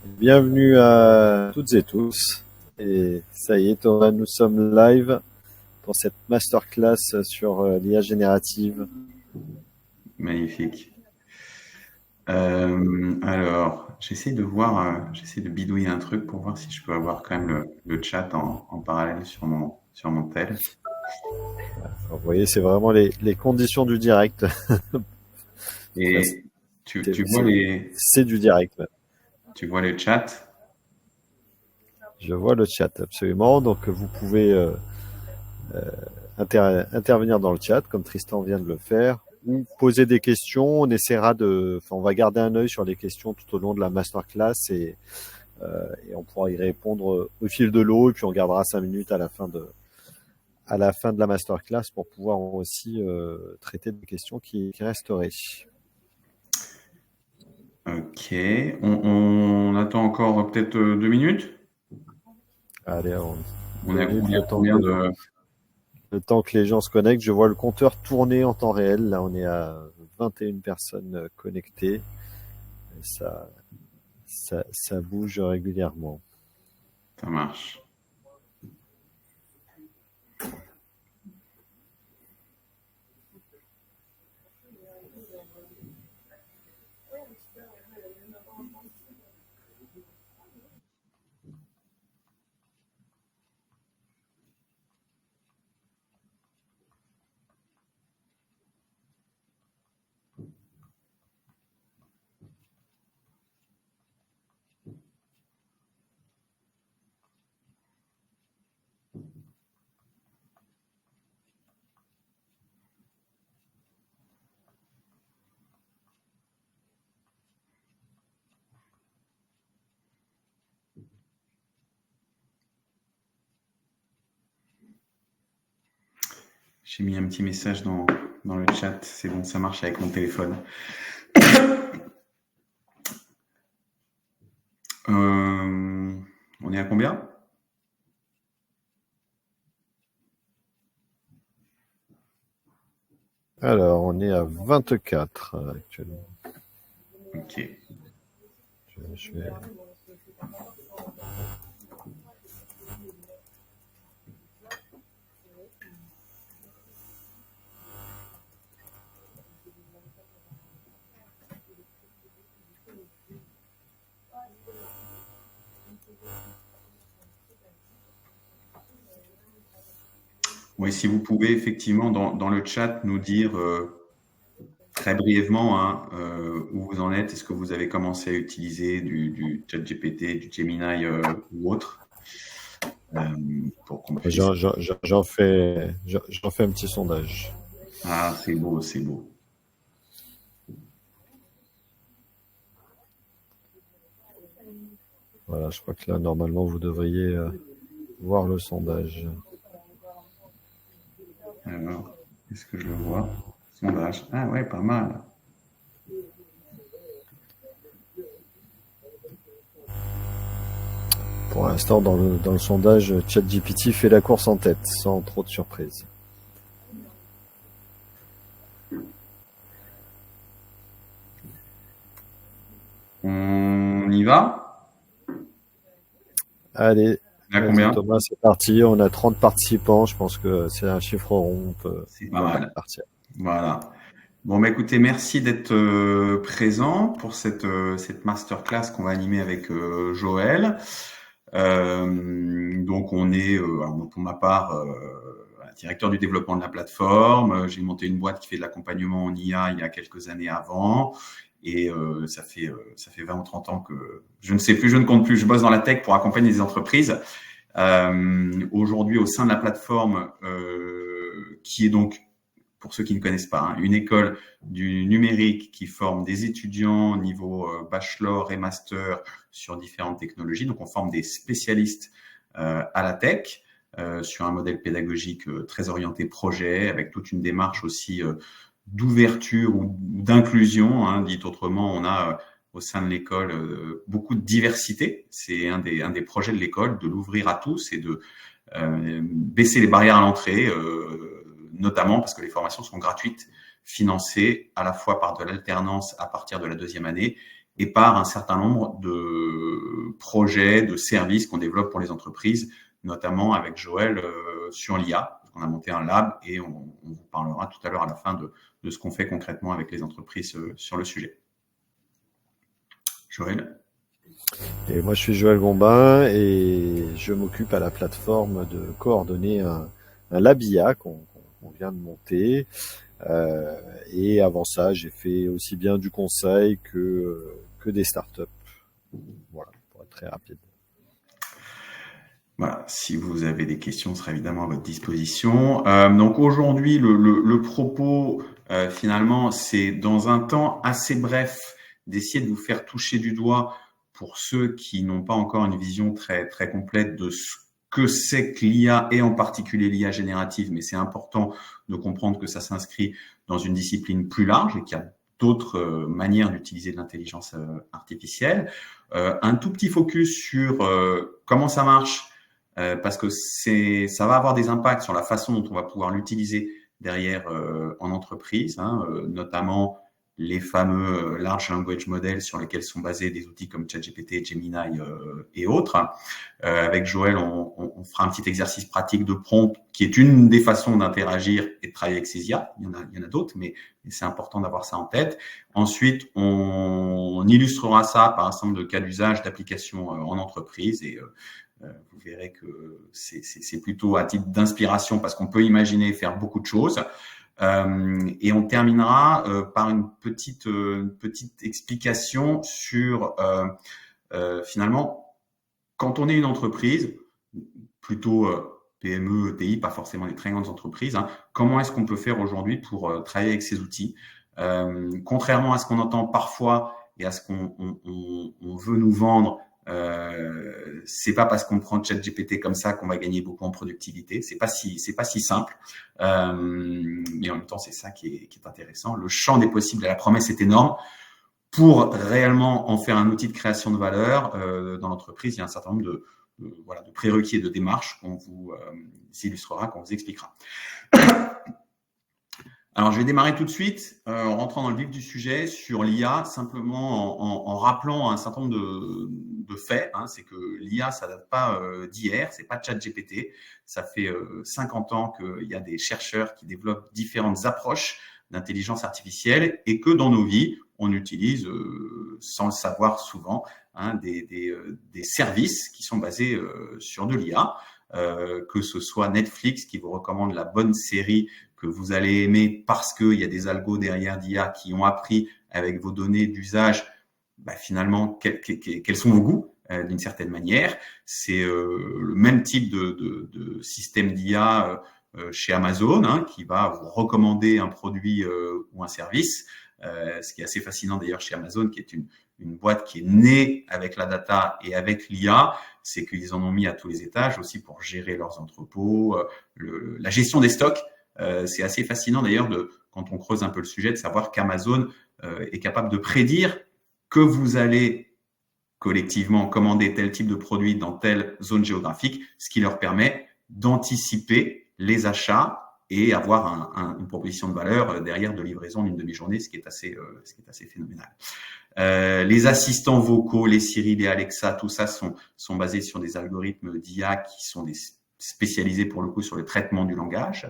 Bienvenue à toutes et tous. Et ça y est, Thomas, nous sommes live pour cette masterclass sur l'IA générative. Magnifique. Alors, j'essaie de voir, j'essaie de bidouiller un truc pour voir si je peux avoir quand même le chat en parallèle sur mon tel. Alors, vous voyez, c'est vraiment les conditions du direct. Enfin, Et tu vois c'est du direct. tu vois le chat? Je vois le chat, absolument. Donc, vous pouvez intervenir dans le chat, comme Tristan vient de le faire, ou poser des questions. On essaiera on va garder un œil sur les questions tout au long de la masterclass et on pourra y répondre au fil de l'eau. Et puis, on gardera 5 minutes à la fin de la masterclass pour pouvoir aussi traiter des questions qui resteraient. Ok. On attend encore peut-être 2 minutes. Allez, On deux est, minutes, on est à combien de... le temps que les gens se connectent. Je vois le compteur tourner en temps réel. Là, on est à 21 personnes connectées. Et ça bouge régulièrement. Ça marche. J'ai mis un petit message dans le chat. C'est bon, ça marche avec mon téléphone. On est à combien? Alors, on est à 24 actuellement. Ok. Je vais... Oui, si vous pouvez effectivement dans le chat nous dire très brièvement hein, où vous en êtes, est-ce que vous avez commencé à utiliser du ChatGPT, du Gemini ou autre, pour qu'on puisse... J'en fais un petit sondage. Ah, c'est beau, c'est beau. Voilà, je crois que là, normalement, vous devriez voir le sondage. Alors, est-ce que je le vois? Sondage. Ah ouais, pas mal. Pour l'instant, dans le sondage, ChatGPT fait la course en tête, sans trop de surprises. On y va? Allez, On a vas-y combien? Thomas, c'est parti. On a 30 participants. Je pense que c'est un chiffre rond. C'est On pas peut mal. partir. Voilà. Bon, bah, écoutez, merci d'être présent pour cette masterclass qu'on va animer avec Joël. Donc, on est, alors, pour ma part, directeur du développement de la plateforme. J'ai monté une boîte qui fait de l'accompagnement en IA il y a quelques années avant. Et ça fait 20 ou 30 ans que je ne sais plus, je ne compte plus. Je bosse dans la tech pour accompagner des entreprises. Aujourd'hui, au sein de la plateforme, qui est donc, pour ceux qui ne connaissent pas, hein, une école du numérique qui forme des étudiants niveau bachelor et master sur différentes technologies. Donc, on forme des spécialistes à la tech sur un modèle pédagogique très orienté projet, avec toute une démarche aussi d'ouverture ou d'inclusion. Hein, dit autrement, on a au sein de l'école beaucoup de diversité. C'est un des projets de l'école, de l'ouvrir à tous et de baisser les barrières à l'entrée, notamment parce que les formations sont gratuites, financées à la fois par de l'alternance à partir de la 2e année et par un certain nombre de projets, de services qu'on développe pour les entreprises, notamment avec Joël sur l'IA. On a monté un lab et on vous parlera tout à l'heure à la fin de ce qu'on fait concrètement avec les entreprises sur le sujet. Joël? Et moi, je suis Joël Gombin et je m'occupe à la plateforme de coordonner un lab IA qu'on vient de monter. Et avant ça, j'ai fait aussi bien du conseil que des startups. Voilà, pour être très rapide. Voilà, si vous avez des questions, on sera évidemment à votre disposition. Donc aujourd'hui, le propos, finalement, c'est dans un temps assez bref d'essayer de vous faire toucher du doigt pour ceux qui n'ont pas encore une vision très, très complète de ce que c'est que l'IA et en particulier l'IA générative, mais c'est important de comprendre que ça s'inscrit dans une discipline plus large et qu'il y a d'autres manières d'utiliser de l'intelligence artificielle. Un tout petit focus sur comment ça marche, parce que ça va avoir des impacts sur la façon dont on va pouvoir l'utiliser derrière en entreprise, notamment les fameux large language models sur lesquels sont basés des outils comme ChatGPT, Gemini et autres. Avec Joël, on fera un petit exercice pratique de prompt qui est une des façons d'interagir et de travailler avec ces IA. Il y en a d'autres, mais c'est important d'avoir ça en tête. Ensuite, on illustrera ça par un certain nombre de cas d'usage d'applications en entreprise et vous verrez que c'est plutôt à titre d'inspiration parce qu'on peut imaginer faire beaucoup de choses. Et on terminera par une petite explication sur finalement, quand on est une entreprise, plutôt PME, ETI, pas forcément des très grandes entreprises, comment est-ce qu'on peut faire aujourd'hui pour travailler avec ces outils, contrairement à ce qu'on entend parfois et à ce qu'on veut nous vendre. C'est pas parce qu'on prend ChatGPT comme ça qu'on va gagner beaucoup en productivité. C'est pas si simple. Mais en même temps, c'est ça qui est intéressant. Le champ des possibles et la promesse est énorme. Pour réellement en faire un outil de création de valeur dans l'entreprise, il y a un certain nombre de prérequis et de démarches qu'on vous illustrera, qu'on vous expliquera. Alors, je vais démarrer tout de suite en rentrant dans le vif du sujet sur l'IA, simplement en rappelant un certain nombre de faits. C'est que l'IA, ça date pas d'hier, c'est pas ChatGPT. Ça fait 50 ans qu'il y a des chercheurs qui développent différentes approches d'intelligence artificielle et que dans nos vies, on utilise, sans le savoir souvent, des services qui sont basés sur de l'IA, que ce soit Netflix qui vous recommande la bonne série que vous allez aimer parce qu'il y a des algos derrière d'IA qui ont appris avec vos données d'usage, finalement, quels sont vos goûts d'une certaine manière. C'est le même type de système d'IA chez Amazon qui va vous recommander un produit ou un service. Ce qui est assez fascinant d'ailleurs chez Amazon, qui est une boîte qui est née avec la data et avec l'IA, c'est qu'ils en ont mis à tous les étages aussi pour gérer leurs entrepôts, la gestion des stocks. C'est assez fascinant d'ailleurs quand on creuse un peu le sujet de savoir qu'Amazon est capable de prédire que vous allez collectivement commander tel type de produit dans telle zone géographique, ce qui leur permet d'anticiper les achats et avoir une proposition de valeur derrière de livraison d'une demi-journée, ce qui est assez phénoménal. Les assistants vocaux, les Siri, les Alexa, tout ça sont basés sur des algorithmes d'IA qui sont spécialisés pour le coup sur le traitement du langage.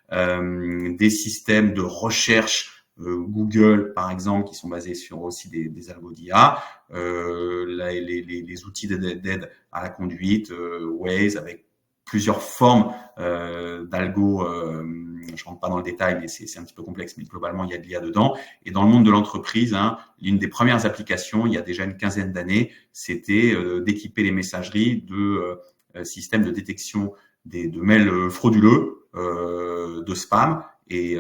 Des systèmes de recherche Google par exemple qui sont basés sur aussi des algos d'IA, les outils d'aide à la conduite, Waze avec plusieurs formes d'algo. Je rentre pas dans le détail, mais c'est un petit peu complexe, mais globalement il y a de l'IA dedans. Et dans le monde de l'entreprise, l'une des premières applications il y a déjà une quinzaine d'années, c'était d'équiper les messageries de systèmes de détection de mails frauduleux, de spam, et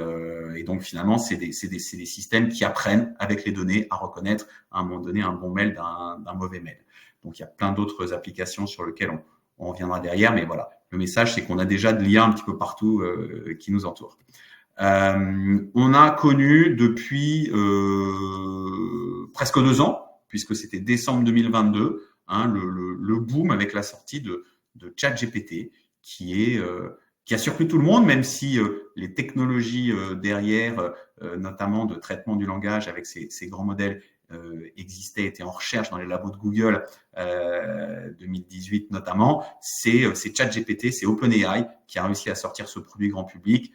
donc finalement c'est des systèmes qui apprennent avec les données à reconnaître à un moment donné un bon mail d'un mauvais mail. Donc il y a plein d'autres applications sur lesquelles on reviendra derrière, mais voilà, le message c'est qu'on a déjà de l'IA un petit peu partout qui nous entoure. On a connu depuis presque 2 ans, puisque c'était décembre 2022, le boom avec la sortie de ChatGPT, qui a surpris tout le monde, même si les technologies derrière, notamment de traitement du langage avec ces grands modèles, était en recherche dans les labos de Google 2018 notamment, c'est ChatGPT, c'est OpenAI qui a réussi à sortir ce produit grand public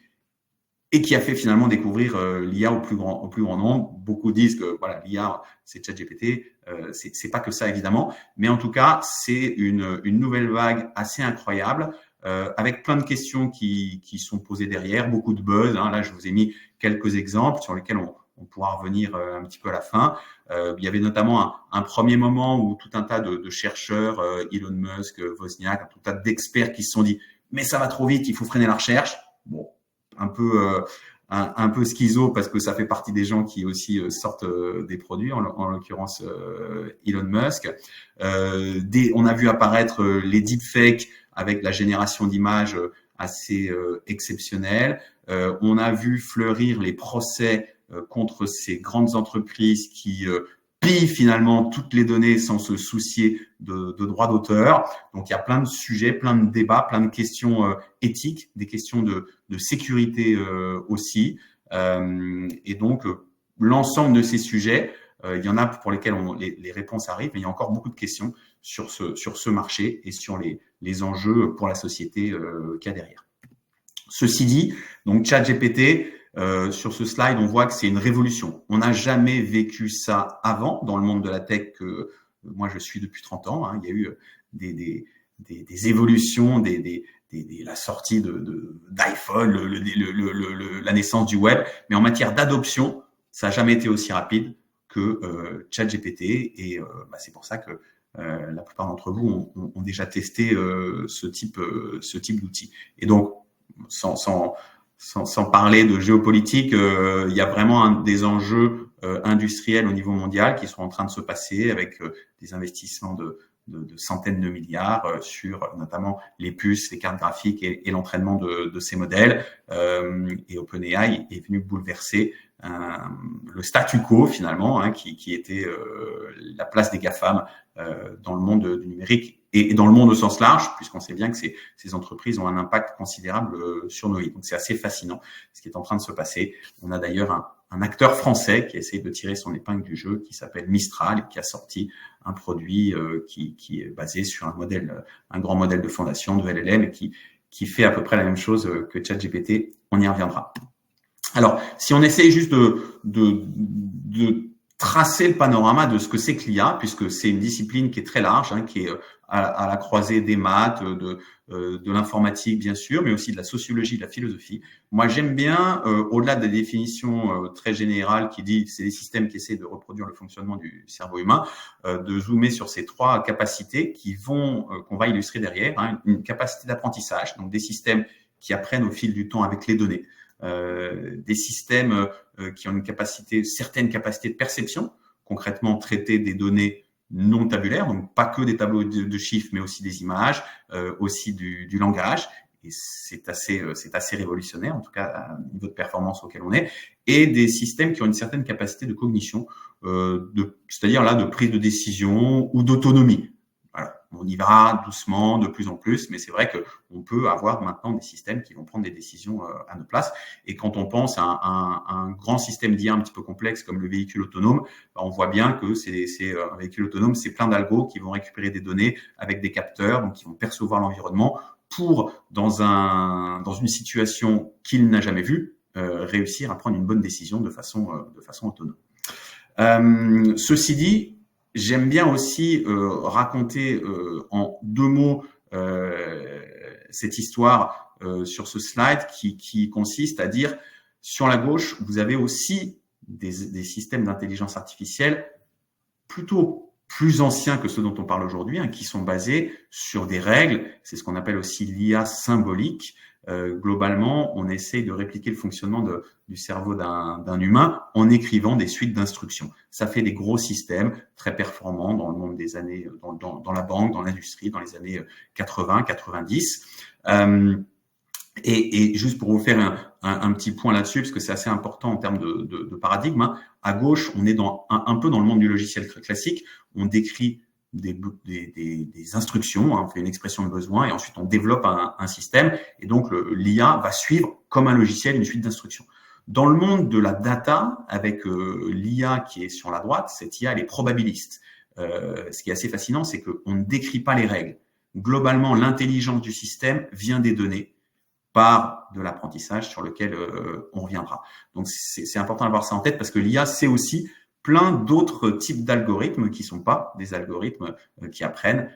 et qui a fait finalement découvrir l'IA au plus grand nombre. Beaucoup disent que voilà, l'IA, c'est ChatGPT. C'est pas que ça évidemment, mais en tout cas, c'est une nouvelle vague assez incroyable, avec plein de questions qui sont posées derrière, beaucoup de buzz. Là, je vous ai mis quelques exemples sur lesquels on pourra revenir un petit peu à la fin. Il y avait notamment un premier moment où tout un tas de chercheurs, Elon Musk, Wozniak, tout un tas d'experts qui se sont dit « mais ça va trop vite, il faut freiner la recherche ». Bon, un peu schizo parce que ça fait partie des gens qui aussi sortent des produits, en l'occurrence Elon Musk. On a vu apparaître les deepfakes avec la génération d'images assez exceptionnelle. On a vu fleurir les procès contre ces grandes entreprises qui pillent finalement toutes les données sans se soucier de droits d'auteur. Donc, il y a plein de sujets, plein de débats, plein de questions éthiques, des questions de sécurité aussi. Et donc, l'ensemble de ces sujets, il y en a pour lesquels les réponses arrivent, mais il y a encore beaucoup de questions sur ce marché et sur les enjeux pour la société qu'il y a derrière. Ceci dit, donc ChatGPT, sur ce slide, on voit que c'est une révolution. On n'a jamais vécu ça avant dans le monde de la tech que moi je suis depuis 30 ans. Il y a eu des évolutions, la sortie d'iPhone, la naissance du web, mais en matière d'adoption, ça n'a jamais été aussi rapide que ChatGPT, et c'est pour ça que la plupart d'entre vous ont déjà testé ce type d'outil. Et donc, sans parler de géopolitique, il y a vraiment des enjeux industriels au niveau mondial qui sont en train de se passer avec des investissements de centaines de milliards sur notamment les puces, les cartes graphiques et l'entraînement de ces modèles. Et OpenAI est venu bouleverser le statu quo finalement, qui était la place des GAFAM dans le monde du numérique et dans le monde au sens large, puisqu'on sait bien que ces entreprises ont un impact considérable sur nos vies. Donc c'est assez fascinant ce qui est en train de se passer. On a d'ailleurs un acteur français qui essaie de tirer son épingle du jeu, qui s'appelle Mistral, et qui a sorti un produit qui est basé sur un grand modèle de fondation de LLM, et qui fait à peu près la même chose que ChatGPT. On y reviendra. Alors, si on essaye juste de tracer le panorama de ce que c'est que l'IA, puisque c'est une discipline qui est très large, qui est à la croisée des maths, de l'informatique bien sûr, mais aussi de la sociologie, de la philosophie. Moi, j'aime bien, au-delà des définitions très générales qui dit c'est des systèmes qui essaient de reproduire le fonctionnement du cerveau humain, de zoomer sur ces trois capacités qu'on va illustrer derrière. Une capacité d'apprentissage, donc des systèmes qui apprennent au fil du temps avec les données. Des systèmes qui ont certaines capacités de perception, concrètement traiter des données non tabulaires, donc pas que des tableaux de chiffres, mais aussi des images, aussi du langage. Et c'est assez révolutionnaire, en tout cas à un niveau de performance auquel on est, et des systèmes qui ont une certaine capacité de cognition, c'est-à-dire là de prise de décision ou d'autonomie. Voilà. On y va doucement, de plus en plus, mais c'est vrai qu'on peut avoir maintenant des systèmes qui vont prendre des décisions à notre place. Et quand on pense à un grand système d'IA un petit peu complexe comme le véhicule autonome, on voit bien que un véhicule autonome, c'est plein d'algos qui vont récupérer des données avec des capteurs, donc qui vont percevoir l'environnement pour, dans une situation qu'il n'a jamais vue, réussir à prendre une bonne décision de façon autonome. Ceci dit, j'aime bien aussi raconter en 2 mots cette histoire sur ce slide qui consiste à dire, sur la gauche, vous avez aussi des systèmes d'intelligence artificielle plutôt plus anciens que ceux dont on parle aujourd'hui, qui sont basés sur des règles. C'est ce qu'on appelle aussi l'IA symbolique. Globalement, on essaye de répliquer le fonctionnement du cerveau d'un humain en écrivant des suites d'instructions. Ça fait des gros systèmes très performants dans le monde des années, dans la banque, dans l'industrie, dans les années 80, 90. Et juste pour vous faire un petit point là-dessus, parce que c'est assez important en termes de paradigme, à gauche, on est un peu dans le monde du logiciel classique. On décrit des instructions, on fait une expression de besoin et ensuite on développe un système, et donc l'IA va suivre comme un logiciel une suite d'instructions. Dans le monde de la data, avec l'IA qui est sur la droite, cette IA, elle est probabiliste. Ce qui est assez fascinant, c'est qu'on ne décrit pas les règles. Globalement, l'intelligence du système vient des données par de l'apprentissage sur lequel on reviendra. Donc, c'est important d'avoir ça en tête parce que l'IA, c'est aussi plein d'autres types d'algorithmes qui sont pas des algorithmes qui apprennent,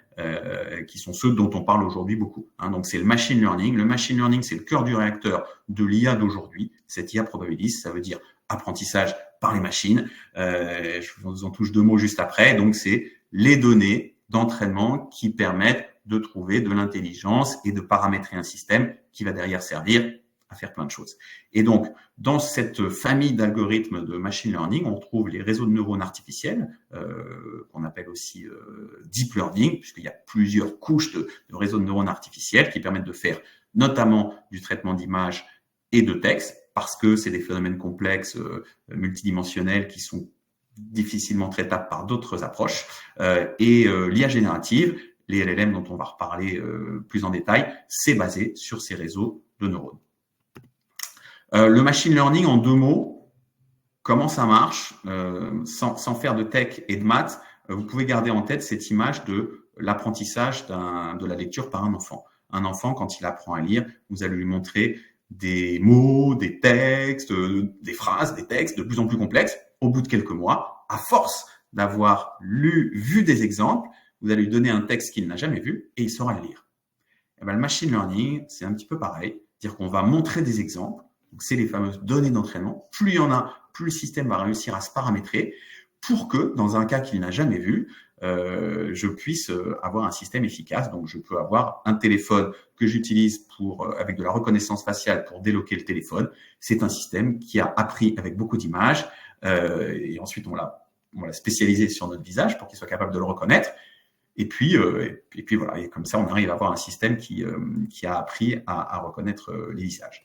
qui sont ceux dont on parle aujourd'hui beaucoup. Donc, c'est le machine learning. Le machine learning, c'est le cœur du réacteur de l'IA d'aujourd'hui. Cette IA probabiliste, ça veut dire apprentissage par les machines. Je vous en touche 2 mots juste après. Donc, c'est les données d'entraînement qui permettent de trouver de l'intelligence et de paramétrer un système qui va derrière servir à faire plein de choses. Et donc, dans cette famille d'algorithmes de machine learning, on trouve les réseaux de neurones artificiels, qu'on appelle aussi deep learning, puisqu'il y a plusieurs couches de réseaux de neurones artificiels qui permettent de faire notamment du traitement d'images et de texte, parce que c'est des phénomènes complexes, multidimensionnels, qui sont difficilement traitables par d'autres approches. Et l'IA générative, les LLM dont on va reparler plus en détail, c'est basé sur ces réseaux de neurones. Le machine learning, en 2 mots, comment ça marche, sans faire de tech et de maths, vous pouvez garder en tête cette image de l'apprentissage de la lecture par un enfant. Un enfant, quand il apprend à lire, vous allez lui montrer des mots, des textes, des phrases, des textes de plus en plus complexes. Au bout de quelques mois, à force d'avoir vu des exemples, vous allez lui donner un texte qu'il n'a jamais vu et il saura le lire. Et bien, le machine learning, c'est un petit peu pareil. C'est-à-dire qu'on va montrer des exemples. Donc, c'est les fameuses données d'entraînement. Plus il y en a, plus le système va réussir à se paramétrer pour que, dans un cas qu'il n'a jamais vu, je puisse avoir un système efficace. Donc, je peux avoir un téléphone que j'utilise avec de la reconnaissance faciale pour déloquer le téléphone. C'est un système qui a appris avec beaucoup d'images et ensuite on l'a spécialisé sur notre visage pour qu'il soit capable de le reconnaître. Et puis voilà, et comme ça, on arrive à avoir un système qui a appris à reconnaître les visages.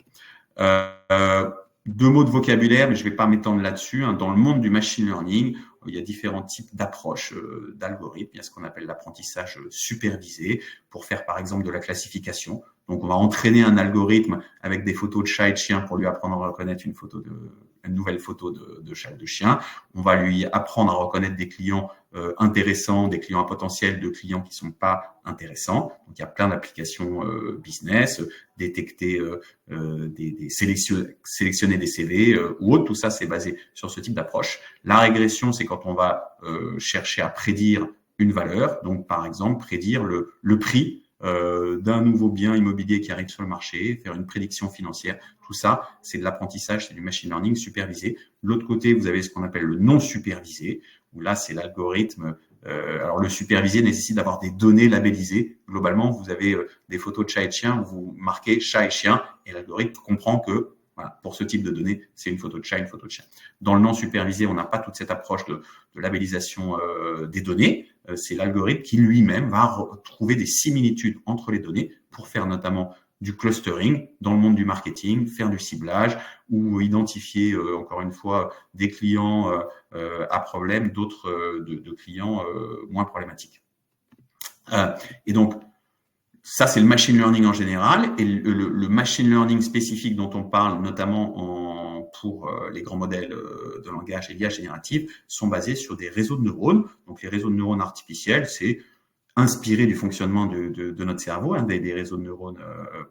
2 mots de vocabulaire, mais je ne vais pas m'étendre là-dessus. Dans le monde du machine learning, il y a différents types d'approches d'algorithmes. Il y a ce qu'on appelle l'apprentissage supervisé pour faire, par exemple, de la classification. Donc, on va entraîner un algorithme avec des photos de chats et de chiens pour lui apprendre à reconnaître une nouvelle photo de chat et de chien. On va lui apprendre à reconnaître des clients intéressants, des clients à potentiel, de clients qui sont pas intéressants. Donc, il y a plein d'applications business, détecter, sélectionner des CV ou autre. Tout ça, c'est basé sur ce type d'approche. La régression, c'est quand on va chercher à prédire une valeur. Donc, par exemple, prédire le prix d'un nouveau bien immobilier qui arrive sur le marché, faire une prédiction financière. Tout ça, c'est de l'apprentissage, c'est du machine learning supervisé. De l'autre côté, vous avez ce qu'on appelle le non supervisé, où là, c'est l'algorithme. Alors, le supervisé nécessite d'avoir des données labellisées. Globalement, vous avez des photos de chats et de chiens où vous marquez chat et chien, et l'algorithme comprend que voilà, pour ce type de données, c'est une photo de chat, une photo de chien. Dans le non supervisé, on n'a pas toute cette approche de labellisation des données. C'est l'algorithme qui lui-même va trouver des similitudes entre les données pour faire notamment du clustering dans le monde du marketing, faire du ciblage ou identifier, encore une fois, des clients à problème, d'autres de clients moins problématiques. Et donc, ça, c'est le machine learning en général. Et le machine learning spécifique dont on parle, notamment pour les grands modèles de langage et l'IA générative, sont basés sur des réseaux de neurones. Donc, les réseaux de neurones artificiels, c'est inspiré du fonctionnement de notre cerveau, des réseaux de neurones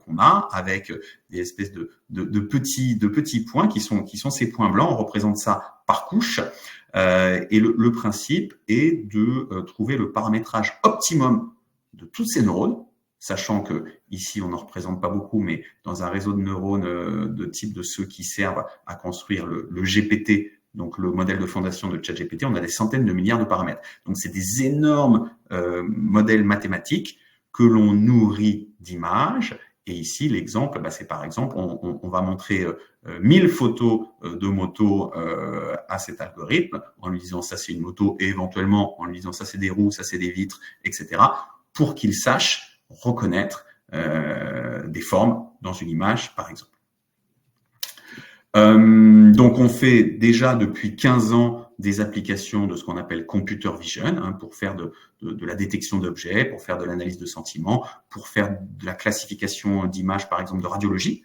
qu'on a, avec des espèces de petits points qui sont ces points blancs. On représente ça par couche. Et le principe est de trouver le paramétrage optimum de tous ces neurones, sachant que ici on n'en représente pas beaucoup, mais dans un réseau de neurones de type de ceux qui servent à construire le GPT, donc le modèle de fondation de ChatGPT, on a des centaines de milliards de paramètres. Donc c'est des énormes modèles mathématiques que l'on nourrit d'images. Et ici, l'exemple, c'est par exemple, on va montrer 1000 photos de motos à cet algorithme, en lui disant ça c'est une moto, et éventuellement en lui disant ça c'est des roues, ça c'est des vitres, etc., pour qu'il sache reconnaître des formes dans une image, par exemple. Donc, on fait déjà depuis 15 ans des applications de ce qu'on appelle computer vision, pour faire de la détection d'objets, pour faire de l'analyse de sentiments, pour faire de la classification d'images, par exemple, de radiologie.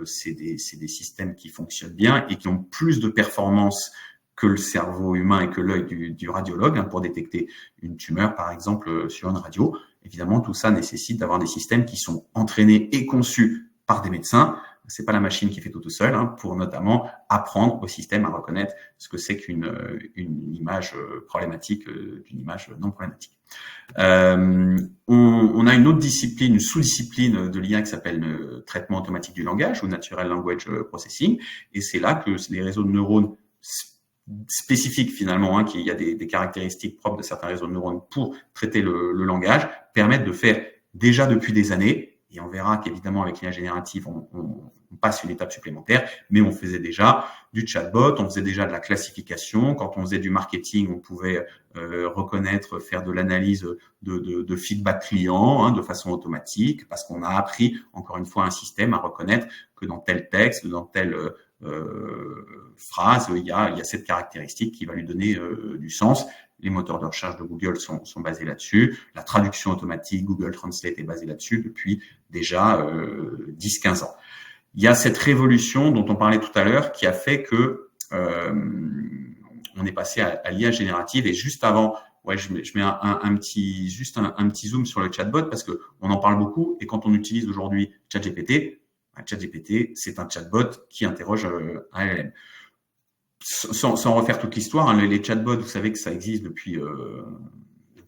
c'est des systèmes qui fonctionnent bien et qui ont plus de performance que le cerveau humain et que l'œil du radiologue, hein, pour détecter une tumeur, par exemple, sur une radio. Évidemment, tout ça nécessite d'avoir des systèmes qui sont entraînés et conçus par des médecins. C'est pas la machine qui fait tout seul, hein, pour notamment apprendre au système à reconnaître ce que c'est qu'une image problématique d'une image non problématique. On a une autre discipline, une sous-discipline de l'IA qui s'appelle le traitement automatique du langage ou Natural Language Processing, et c'est là que les réseaux de neurones spécifiques finalement, hein, qu'il y a des caractéristiques propres de certains réseaux de neurones pour traiter le langage, permettent de faire déjà depuis des années. Et on verra qu'évidemment, avec l'IA générative, on passe une étape supplémentaire, mais on faisait déjà du chatbot, on faisait déjà de la classification. Quand on faisait du marketing, on pouvait reconnaître, faire de l'analyse de feedback client, hein, de façon automatique, parce qu'on a appris, encore une fois, un système à reconnaître que dans tel texte, dans telle phrase, il y a cette caractéristique qui va lui donner du sens. Les moteurs de recherche de Google sont basés là-dessus. La traduction automatique, Google Translate est basée là-dessus depuis déjà 10-15 ans. Il y a cette révolution dont on parlait tout à l'heure qui a fait que on est passé à l'IA générative. Et juste avant, je mets un petit zoom sur le chatbot parce que on en parle beaucoup. Et quand on utilise aujourd'hui ChatGPT, c'est un chatbot qui interroge un LLM. Sans refaire toute l'histoire, hein, les chatbots, vous savez que ça existe depuis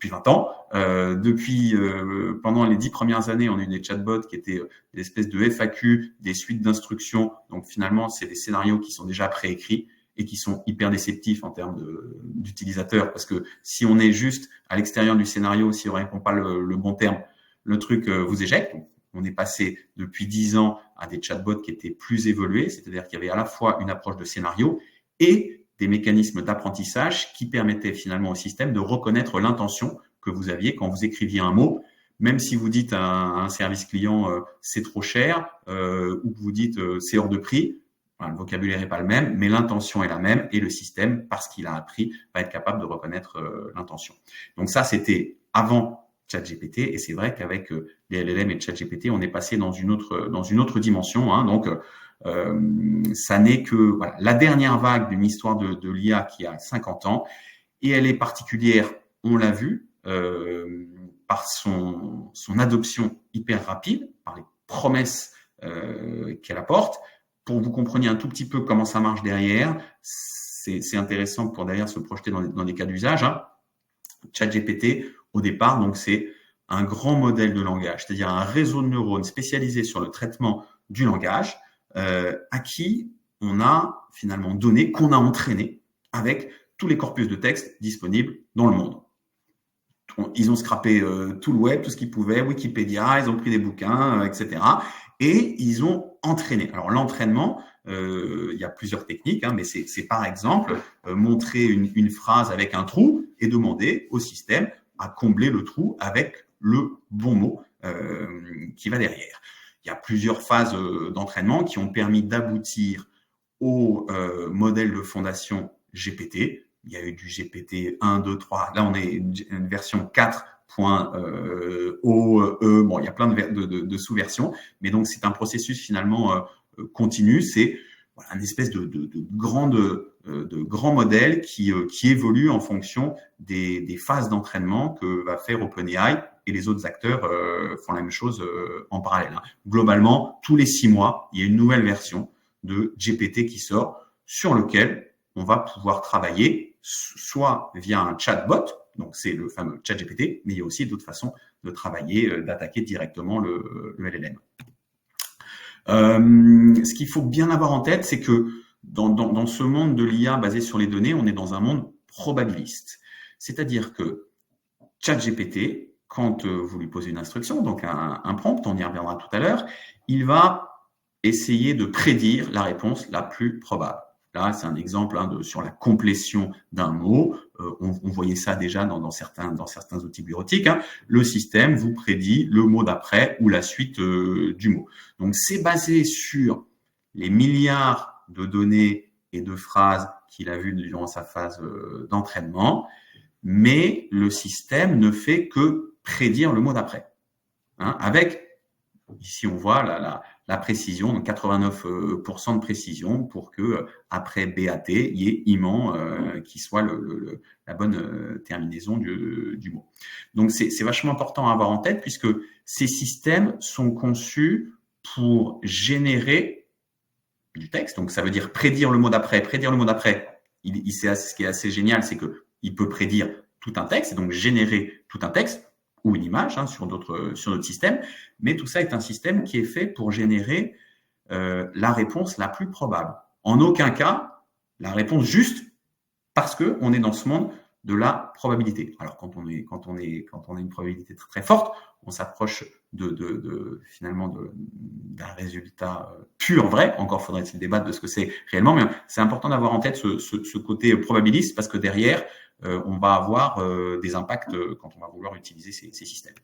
20 ans. Pendant les 10 premières années, on a eu des chatbots qui étaient des espèces de FAQ, des suites d'instructions. Donc finalement, c'est des scénarios qui sont déjà préécrits et qui sont hyper déceptifs en termes d'utilisateurs. Parce que si on est juste à l'extérieur du scénario, si on ne répond pas le bon terme, le truc vous éjecte. Donc, on est passé depuis 10 ans à des chatbots qui étaient plus évolués, c'est-à-dire qu'il y avait à la fois une approche de scénario et des mécanismes d'apprentissage qui permettaient finalement au système de reconnaître l'intention que vous aviez quand vous écriviez un mot, même si vous dites à un service client c'est trop cher ou que vous dites c'est hors de prix, le vocabulaire n'est pas le même, mais l'intention est la même et le système, parce qu'il a appris, va être capable de reconnaître l'intention. Donc ça, c'était avant ChatGPT, et c'est vrai qu'avec les LLM et ChatGPT, on est passé dans une autre dimension, hein, donc ça n'est que la dernière vague d'une histoire de l'IA qui a 50 ans, et elle est particulière, on l'a vu, par son adoption hyper rapide, par les promesses qu'elle apporte. Pour que vous compreniez un tout petit peu comment ça marche derrière, c'est intéressant pour derrière se projeter dans des cas d'usage, hein. ChatGPT, au départ, donc c'est un grand modèle de langage, c'est-à-dire un réseau de neurones spécialisé sur le traitement du langage, à qui on a finalement donné, qu'on a entraîné avec tous les corpus de texte disponibles dans le monde. Ils ont scrappé tout le web, tout ce qu'ils pouvaient, Wikipédia, ils ont pris des bouquins, etc. Et ils ont entraîné. Alors l'entraînement, il y a plusieurs techniques, hein, mais c'est par exemple montrer une phrase avec un trou et demander au système à combler le trou avec le bon mot qui va derrière. Il y a plusieurs phases d'entraînement qui ont permis d'aboutir au modèle de fondation GPT. Il y a eu du GPT 1, 2, 3. Là, on est une version 4.OE. Bon, il y a plein de sous-versions. Mais donc, c'est un processus finalement continu. C'est une espèce de grand modèle qui évolue en fonction des phases d'entraînement que va faire OpenAI, et les autres acteurs font la même chose en parallèle. Globalement, tous les 6 mois, il y a une nouvelle version de GPT qui sort, sur lequel on va pouvoir travailler soit via un chatbot, donc c'est le fameux ChatGPT, mais il y a aussi d'autres façons de travailler, d'attaquer directement le LLM. Ce qu'il faut bien avoir en tête, c'est que dans ce monde de l'IA basé sur les données, on est dans un monde probabiliste. C'est-à-dire que ChatGPT, quand vous lui posez une instruction, donc un prompt, on y reviendra tout à l'heure, il va essayer de prédire la réponse la plus probable. Là, c'est un exemple sur la complétion d'un mot. On voyait ça déjà dans certains outils bureautiques. Hein. Le système vous prédit le mot d'après ou la suite du mot. Donc, c'est basé sur les milliards de données et de phrases qu'il a vues durant sa phase d'entraînement, mais le système ne fait que prédire le mot d'après, hein, avec ici on voit la précision, donc 89% de précision pour que après BAT, il y ait IMAN qui soit la bonne terminaison du mot. Donc c'est vachement important à avoir en tête puisque ces systèmes sont conçus pour générer du texte. Donc ça veut dire prédire le mot d'après. Prédire le mot d'après, ce qui est assez génial, c'est qu'il peut prédire tout un texte et donc générer tout un texte ou une image sur d'autres systèmes. Mais tout ça est un système qui est fait pour générer la réponse la plus probable. En aucun cas, la réponse juste parce qu'on est dans ce monde de la probabilité. Alors quand on a une probabilité très, très forte, on s'approche finalement d'un résultat pur vrai. Encore faudrait-il débattre de ce que c'est réellement, mais c'est important d'avoir en tête ce côté probabiliste parce que derrière, on va avoir des impacts quand on va vouloir utiliser ces systèmes.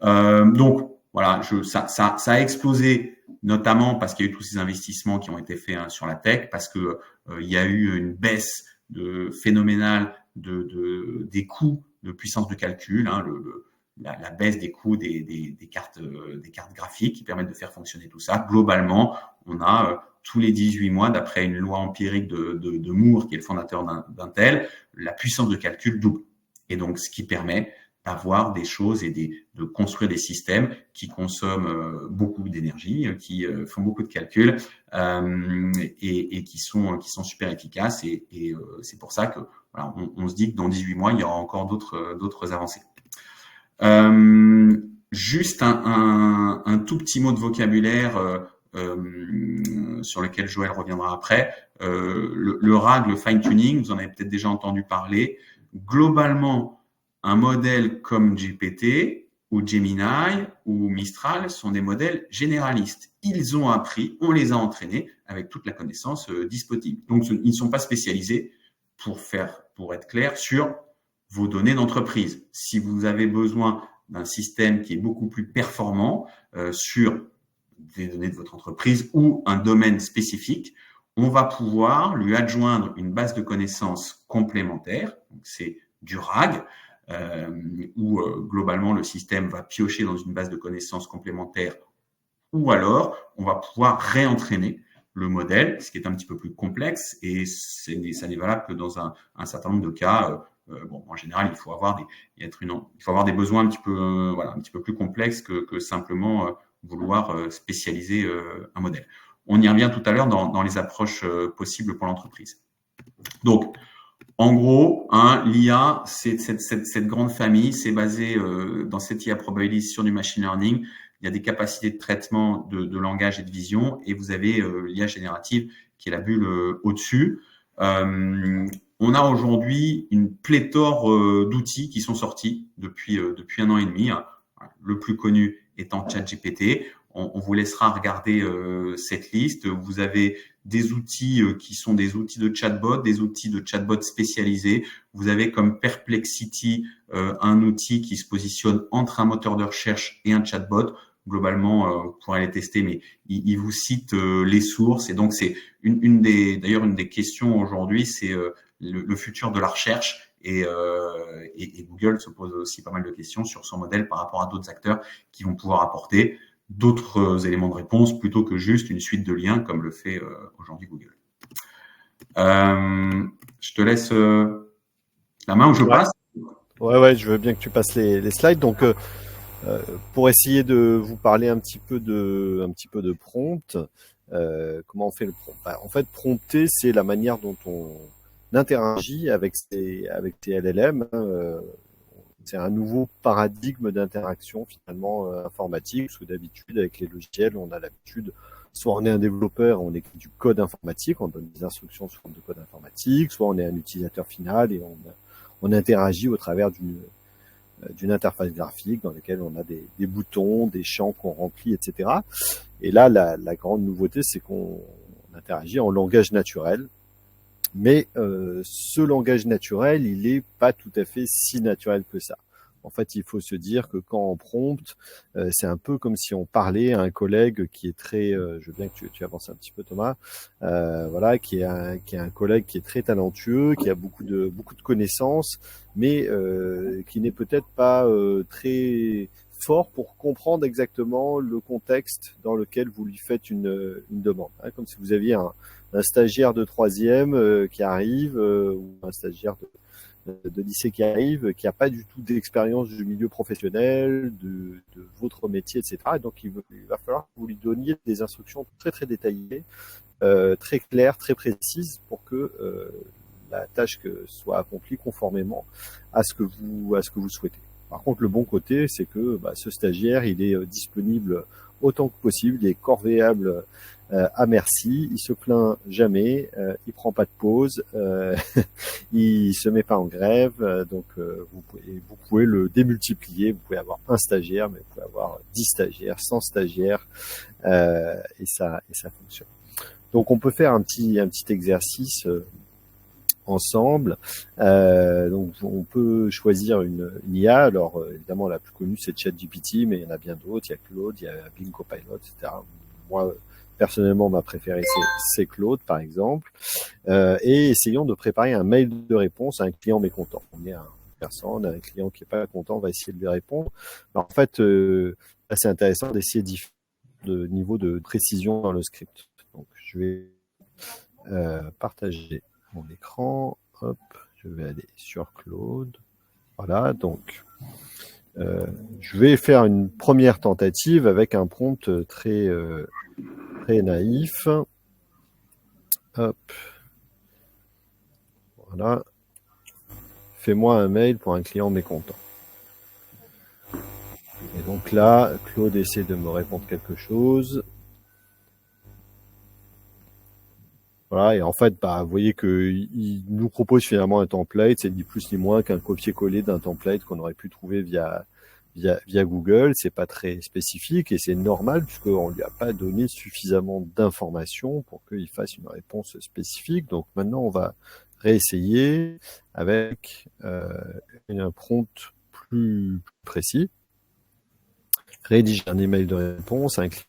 Donc voilà, ça a explosé notamment parce qu'il y a eu tous ces investissements qui ont été faits sur la tech, parce que il y a eu une baisse phénoménale des coûts de puissance de calcul, la baisse des coûts des cartes graphiques qui permettent de faire fonctionner tout ça. Globalement, on a tous les 18 mois, d'après une loi empirique de Moore, qui est le fondateur d'Intel, la puissance de calcul double. Et donc, ce qui permet d'avoir des choses et de construire des systèmes qui consomment beaucoup d'énergie, qui font beaucoup de calculs et qui sont super efficaces. Et c'est pour ça que voilà, on se dit que dans 18 mois, il y aura encore d'autres avancées. Juste un tout petit mot de vocabulaire sur lequel Joël reviendra après. Le RAG, le fine-tuning, vous en avez peut-être déjà entendu parler. Globalement, un modèle comme GPT ou Gemini ou Mistral sont des modèles généralistes. Ils ont appris, on les a entraînés avec toute la connaissance disponible. Donc, ils ne sont pas spécialisés pour être clair, sur vos données d'entreprise. Si vous avez besoin d'un système qui est beaucoup plus performant sur des données de votre entreprise ou un domaine spécifique, on va pouvoir lui adjoindre une base de connaissances complémentaire. Donc, c'est du RAG, où globalement le système va piocher dans une base de connaissances complémentaire, ou alors on va pouvoir réentraîner le modèle, ce qui est un petit peu plus complexe, et ça n'est valable que dans un certain nombre de cas. En général, il faut avoir des besoins un petit peu plus complexes que simplement vouloir spécialiser un modèle. On y revient tout à l'heure dans les approches possibles pour l'entreprise. Donc, en gros, l'IA, c'est cette grande famille, c'est basé dans cette IA probabiliste sur du machine learning. Il y a des capacités de traitement de langage et de vision, et vous avez l'IA générative qui est la bulle au-dessus. On a aujourd'hui une pléthore d'outils qui sont sortis depuis 1 an et demi. Le plus connu étant ChatGPT. On vous laissera regarder cette liste. Vous avez des outils qui sont des outils de chatbot, des outils de chatbot spécialisés. Vous avez comme Perplexity un outil qui se positionne entre un moteur de recherche et un chatbot. Globalement, vous pourrez les tester, mais il vous cite les sources. Et donc, c'est une des questions aujourd'hui, c'est le futur de la recherche. Et Google se pose aussi pas mal de questions sur son modèle par rapport à d'autres acteurs qui vont pouvoir apporter d'autres éléments de réponse plutôt que juste une suite de liens comme le fait aujourd'hui Google. Je te laisse la main ou je passe. Ouais, je veux bien que tu passes les slides. Donc, pour essayer de vous parler un petit peu de prompt, comment on fait le prompt? En fait, prompter, c'est la manière dont on interagit avec ces LLM. C'est un nouveau paradigme d'interaction finalement informatique, parce que d'habitude avec les logiciels, on a l'habitude, soit on est un développeur, on écrit du code informatique, on donne des instructions sous forme de code informatique, soit on est un utilisateur final et on interagit au travers d'une interface graphique dans laquelle on a des boutons, des champs qu'on remplit, etc. Et là, la grande nouveauté, c'est qu'on interagit en langage naturel. Mais ce langage naturel, il est pas tout à fait si naturel que ça. En fait, il faut se dire que quand on prompte, c'est un peu comme si on parlait à un collègue qui est très, je veux bien que tu avances un petit peu Thomas, voilà, qui est un collègue qui est très talentueux, qui a beaucoup de connaissances, mais qui n'est peut-être pas très fort pour comprendre exactement le contexte dans lequel vous lui faites une demande. Comme si vous aviez un stagiaire de troisième qui arrive, ou un stagiaire de lycée qui arrive, qui n'a pas du tout d'expérience du milieu professionnel, de votre métier, etc. Et donc, il va falloir que vous lui donniez des instructions très, très détaillées, très claires, très précises, pour que la tâche soit accomplie conformément à ce que vous souhaitez. Par contre, le bon côté, c'est que ce stagiaire, il est disponible autant que possible, il est corvéable à merci, il se plaint jamais, il prend pas de pause, il se met pas en grève, donc vous pouvez le démultiplier, vous pouvez avoir un stagiaire, mais vous pouvez avoir 10 stagiaires, 100 stagiaires, et ça fonctionne. Donc on peut faire un petit exercice ensemble. Donc on peut choisir une IA. Alors évidemment la plus connue c'est ChatGPT, mais il y en a bien d'autres. Il y a Claude, il y a Bing Copilot, etc. Moi personnellement ma préférée c'est Claude par exemple. Et essayons de préparer un mail de réponse à un client mécontent. On est à une personne, un client qui est pas content, on va essayer de lui répondre. Alors, en fait, c'est intéressant d'essayer de niveau de précision dans le script. Donc je vais partager mon écran, hop, je vais aller sur Claude. Voilà, donc je vais faire une première tentative avec un prompt très naïf. Hop, voilà. Fais-moi un mail pour un client mécontent. Et donc là, Claude essaie de me répondre quelque chose. Voilà, et en fait, vous voyez qu'il nous propose finalement un template, c'est ni plus ni moins qu'un copier-coller d'un template qu'on aurait pu trouver via Google. C'est pas très spécifique et c'est normal puisqu'on lui a pas donné suffisamment d'informations pour qu'il fasse une réponse spécifique. Donc maintenant, on va réessayer avec un prompt plus précis. Rédiger un email de réponse à un client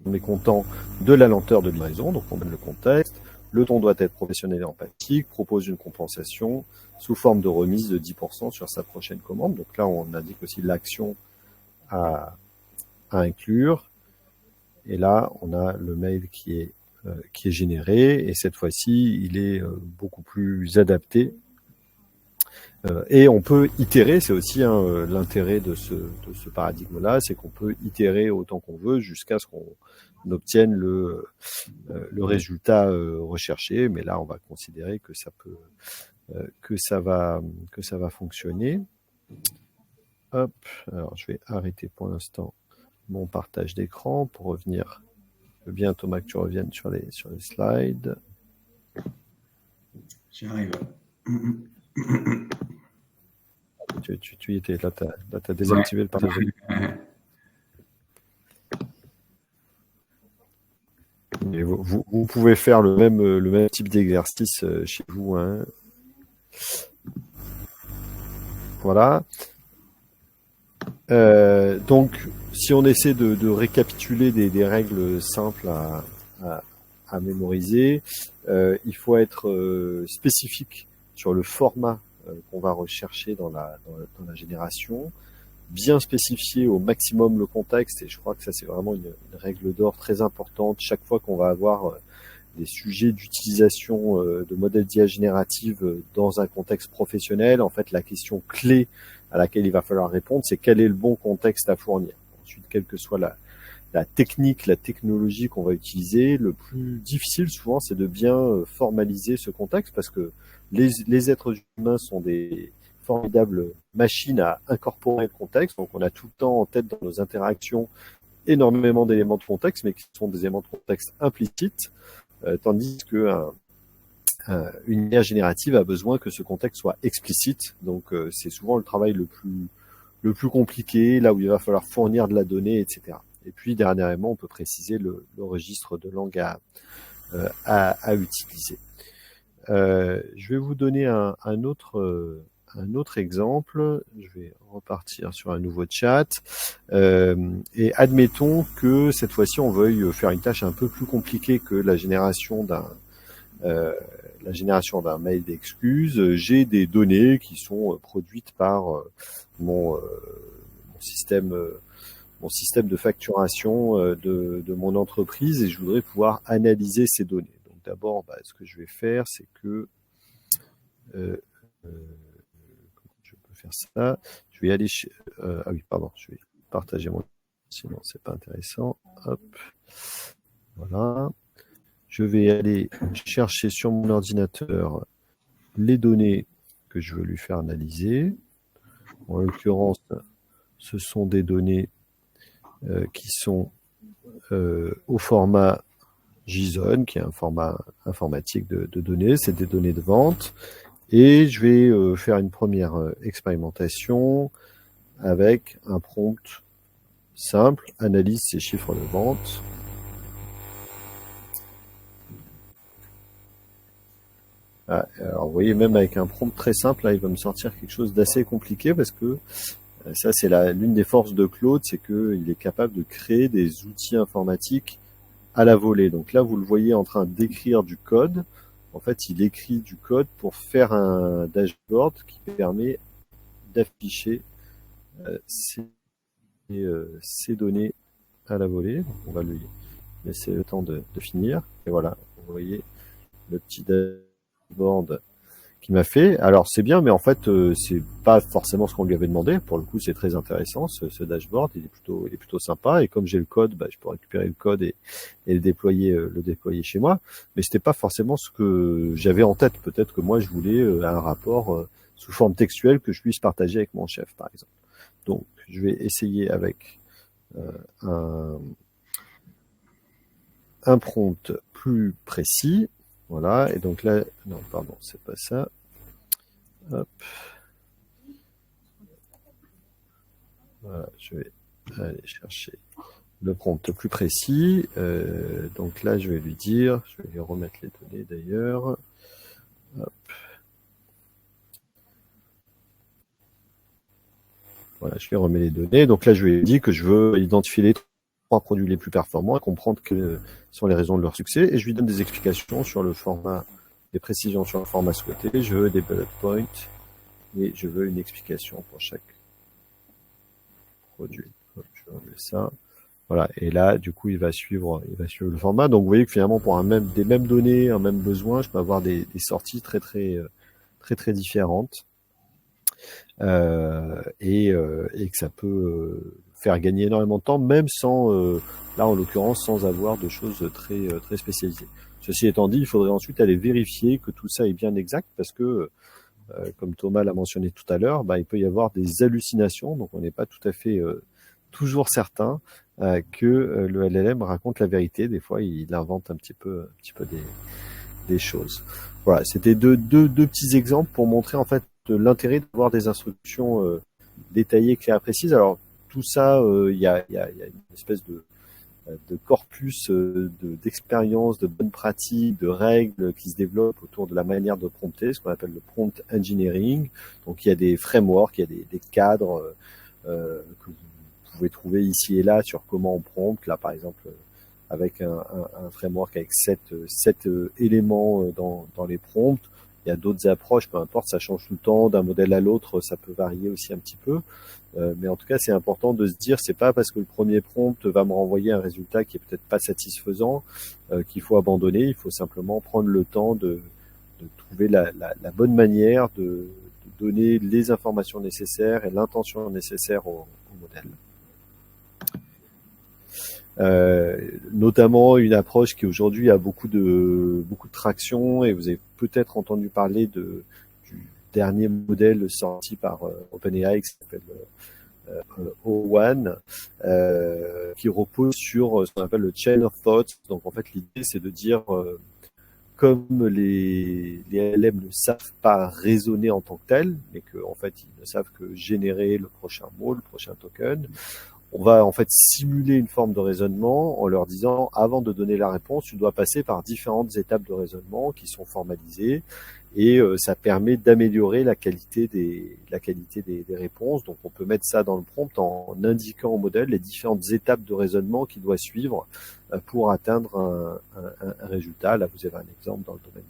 mécontent de la lenteur de livraison, donc on donne le contexte. Le ton doit être professionnel et empathique, propose une compensation sous forme de remise de 10% sur sa prochaine commande. Donc là, on indique aussi l'action à inclure. Et là, on a le mail qui est généré. Et cette fois-ci, il est beaucoup plus adapté. Et on peut itérer, c'est aussi l'intérêt de ce paradigme-là, c'est qu'on peut itérer autant qu'on veut jusqu'à ce qu'on obtienne le résultat recherché. Mais là, on va considérer que ça va fonctionner. Hop, alors je vais arrêter pour l'instant mon partage d'écran pour revenir. Je veux bien, Thomas, que tu reviennes sur les slides. J'y arrive. Tu y étais, là, tu as désactivé le partage d'écran. Et vous pouvez faire le même type d'exercice chez vous. Hein. Voilà. Donc, si on essaie de récapituler des règles simples à mémoriser, il faut être spécifique sur le format qu'on va rechercher dans la génération, bien spécifier au maximum le contexte, et je crois que ça c'est vraiment une règle d'or très importante. Chaque fois qu'on va avoir des sujets d'utilisation de modèles d'IA générative dans un contexte professionnel, en fait la question clé à laquelle il va falloir répondre, c'est quel est le bon contexte à fournir. Ensuite, quelle que soit la technique, la technologie qu'on va utiliser, le plus difficile souvent c'est de bien formaliser ce contexte, parce que les êtres humains sont des formidables machines à incorporer le contexte. Donc on a tout le temps en tête dans nos interactions énormément d'éléments de contexte, mais qui sont des éléments de contexte implicites, tandis que une IA générative a besoin que ce contexte soit explicite. Donc c'est souvent le travail le plus compliqué, là où il va falloir fournir de la donnée, etc. Et puis dernièrement, on peut préciser le registre de langue à utiliser. Je vais vous donner un autre exemple. Je vais repartir sur un nouveau chat. Et admettons que cette fois-ci, on veuille faire une tâche un peu plus compliquée que la génération d'un mail d'excuses. J'ai des données qui sont produites par mon système mon système de facturation de mon entreprise et je voudrais pouvoir analyser ces données. Donc d'abord, ce que je vais faire, c'est que je peux faire ça. Je vais aller chez... ah oui, pardon, je vais partager mon... Sinon, c'est pas intéressant. Hop. Voilà. Je vais aller chercher sur mon ordinateur les données que je veux lui faire analyser. En l'occurrence, ce sont des données qui sont au format JSON, qui est un format informatique de données. C'est des données de vente. Et je vais faire une première expérimentation avec un prompt simple, analyse ces chiffres de vente. Ah, alors vous voyez, même avec un prompt très simple, là, il va me sortir quelque chose d'assez compliqué parce que ça, c'est l'une des forces de Claude, c'est qu'il est capable de créer des outils informatiques à la volée. Donc là, vous le voyez en train d'écrire du code. En fait, il écrit du code pour faire un dashboard qui permet d'afficher ces données à la volée. Donc, on va lui laisser le temps de finir. Et voilà, vous voyez le petit dashboard qu'il m'a fait. Alors c'est bien, mais en fait c'est pas forcément ce qu'on lui avait demandé. Pour le coup, c'est très intéressant ce dashboard. Il est plutôt sympa. Et comme j'ai le code, je peux récupérer le code et le déployer chez moi. Mais c'était pas forcément ce que j'avais en tête. Peut-être que moi je voulais un rapport sous forme textuelle que je puisse partager avec mon chef, par exemple. Donc je vais essayer avec un prompt plus précis. Voilà, et donc là, non, pardon, c'est pas ça. Hop. Voilà, je vais aller chercher le prompt plus précis. Donc là, je vais lui dire, je vais lui remettre les données d'ailleurs. Hop. Voilà, je lui remets les données. Donc là, je lui ai dit que je veux identifier les 3 produits les plus performants et comprendre quelles sont les raisons de leur succès. Et je lui donne des explications sur le format, des précisions sur le format souhaité. Je veux des bullet points et je veux une explication pour chaque produit. Hop, je vais enlever ça. Voilà. Et là, du coup, il va suivre le format. Donc, vous voyez que finalement, pour des mêmes données, un même besoin, je peux avoir des sorties très différentes. Et que ça peut faire gagner énormément de temps, même sans, là en l'occurrence, sans avoir de choses très spécialisées. Ceci étant dit, il faudrait ensuite aller vérifier que tout ça est bien exact, parce que, comme Thomas l'a mentionné tout à l'heure, il peut y avoir des hallucinations, donc on n'est pas tout à fait toujours certain que le LLM raconte la vérité. Des fois, il invente un petit peu des choses. Voilà, c'était deux petits exemples pour montrer en fait l'intérêt d'avoir des instructions détaillées, claires et précises. Alors tout ça, il y a une espèce de corpus d'expériences, de bonnes pratiques, de règles qui se développent autour de la manière de prompter, ce qu'on appelle le prompt engineering. Donc il y a des frameworks, il y a des cadres que vous pouvez trouver ici et là sur comment on prompte. Là par exemple, avec un framework avec 7 éléments dans les prompts. Il y a d'autres approches, peu importe, ça change tout le temps, d'un modèle à l'autre, ça peut varier aussi un petit peu. Mais en tout cas, c'est important de se dire, c'est pas parce que le premier prompt va me renvoyer un résultat qui est peut-être pas satisfaisant qu'il faut abandonner. Il faut simplement prendre le temps de trouver la bonne manière de donner les informations nécessaires et l'intention nécessaire au modèle. Notamment une approche qui aujourd'hui a beaucoup de traction, et vous avez peut-être entendu parler du dernier modèle sorti par OpenAI qui s'appelle O1, qui repose sur ce qu'on appelle le chain of thought. Donc en fait l'idée c'est de dire comme les LLM ne savent pas raisonner en tant que tel, mais que en fait ils ne savent que générer le prochain mot, le prochain token, on va en fait simuler une forme de raisonnement en leur disant, avant de donner la réponse, tu dois passer par différentes étapes de raisonnement qui sont formalisées, et ça permet d'améliorer la qualité des réponses. Donc on peut mettre ça dans le prompt en indiquant au modèle les différentes étapes de raisonnement qu'il doit suivre pour atteindre un résultat. Là vous avez un exemple dans le domaine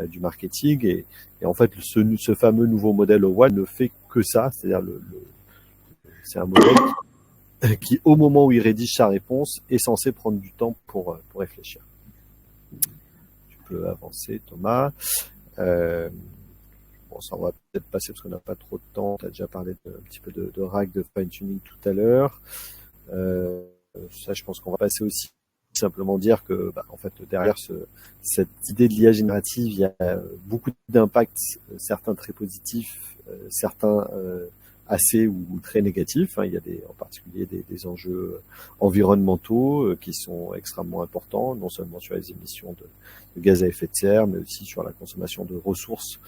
du marketing, et en fait ce fameux nouveau modèle O1 ne fait que ça, c'est-à-dire c'est un modèle qui, au moment où il rédige sa réponse, est censé prendre du temps pour réfléchir. Tu peux avancer, Thomas. Bon, ça, on va peut-être passer parce qu'on n'a pas trop de temps. Tu as déjà parlé un petit peu de RAG, de fine-tuning tout à l'heure. Ça, je pense qu'on va passer aussi. Simplement dire que, en fait, derrière cette idée de l'IA générative, il y a beaucoup d'impacts, certains très positifs, certains assez ou très négatifs. Il y a en particulier des enjeux environnementaux qui sont extrêmement importants, non seulement sur les émissions de gaz à effet de serre, mais aussi sur la consommation de ressources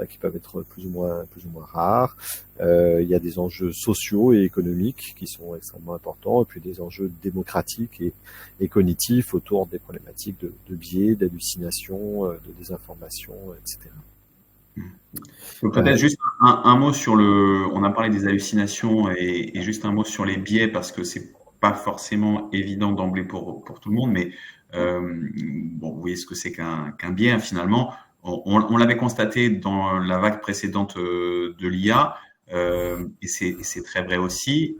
qui peuvent être plus ou moins rares. Il y a des enjeux sociaux et économiques qui sont extrêmement importants, et puis des enjeux démocratiques et cognitifs autour des problématiques de biais, d'hallucination, de désinformation, etc. Peut-être juste un mot sur on a parlé des hallucinations et juste un mot sur les biais parce que c'est pas forcément évident d'emblée pour tout le monde, mais bon, vous voyez ce que c'est qu'un biais finalement. On l'avait constaté dans la vague précédente de l'IA, et c'est très vrai aussi.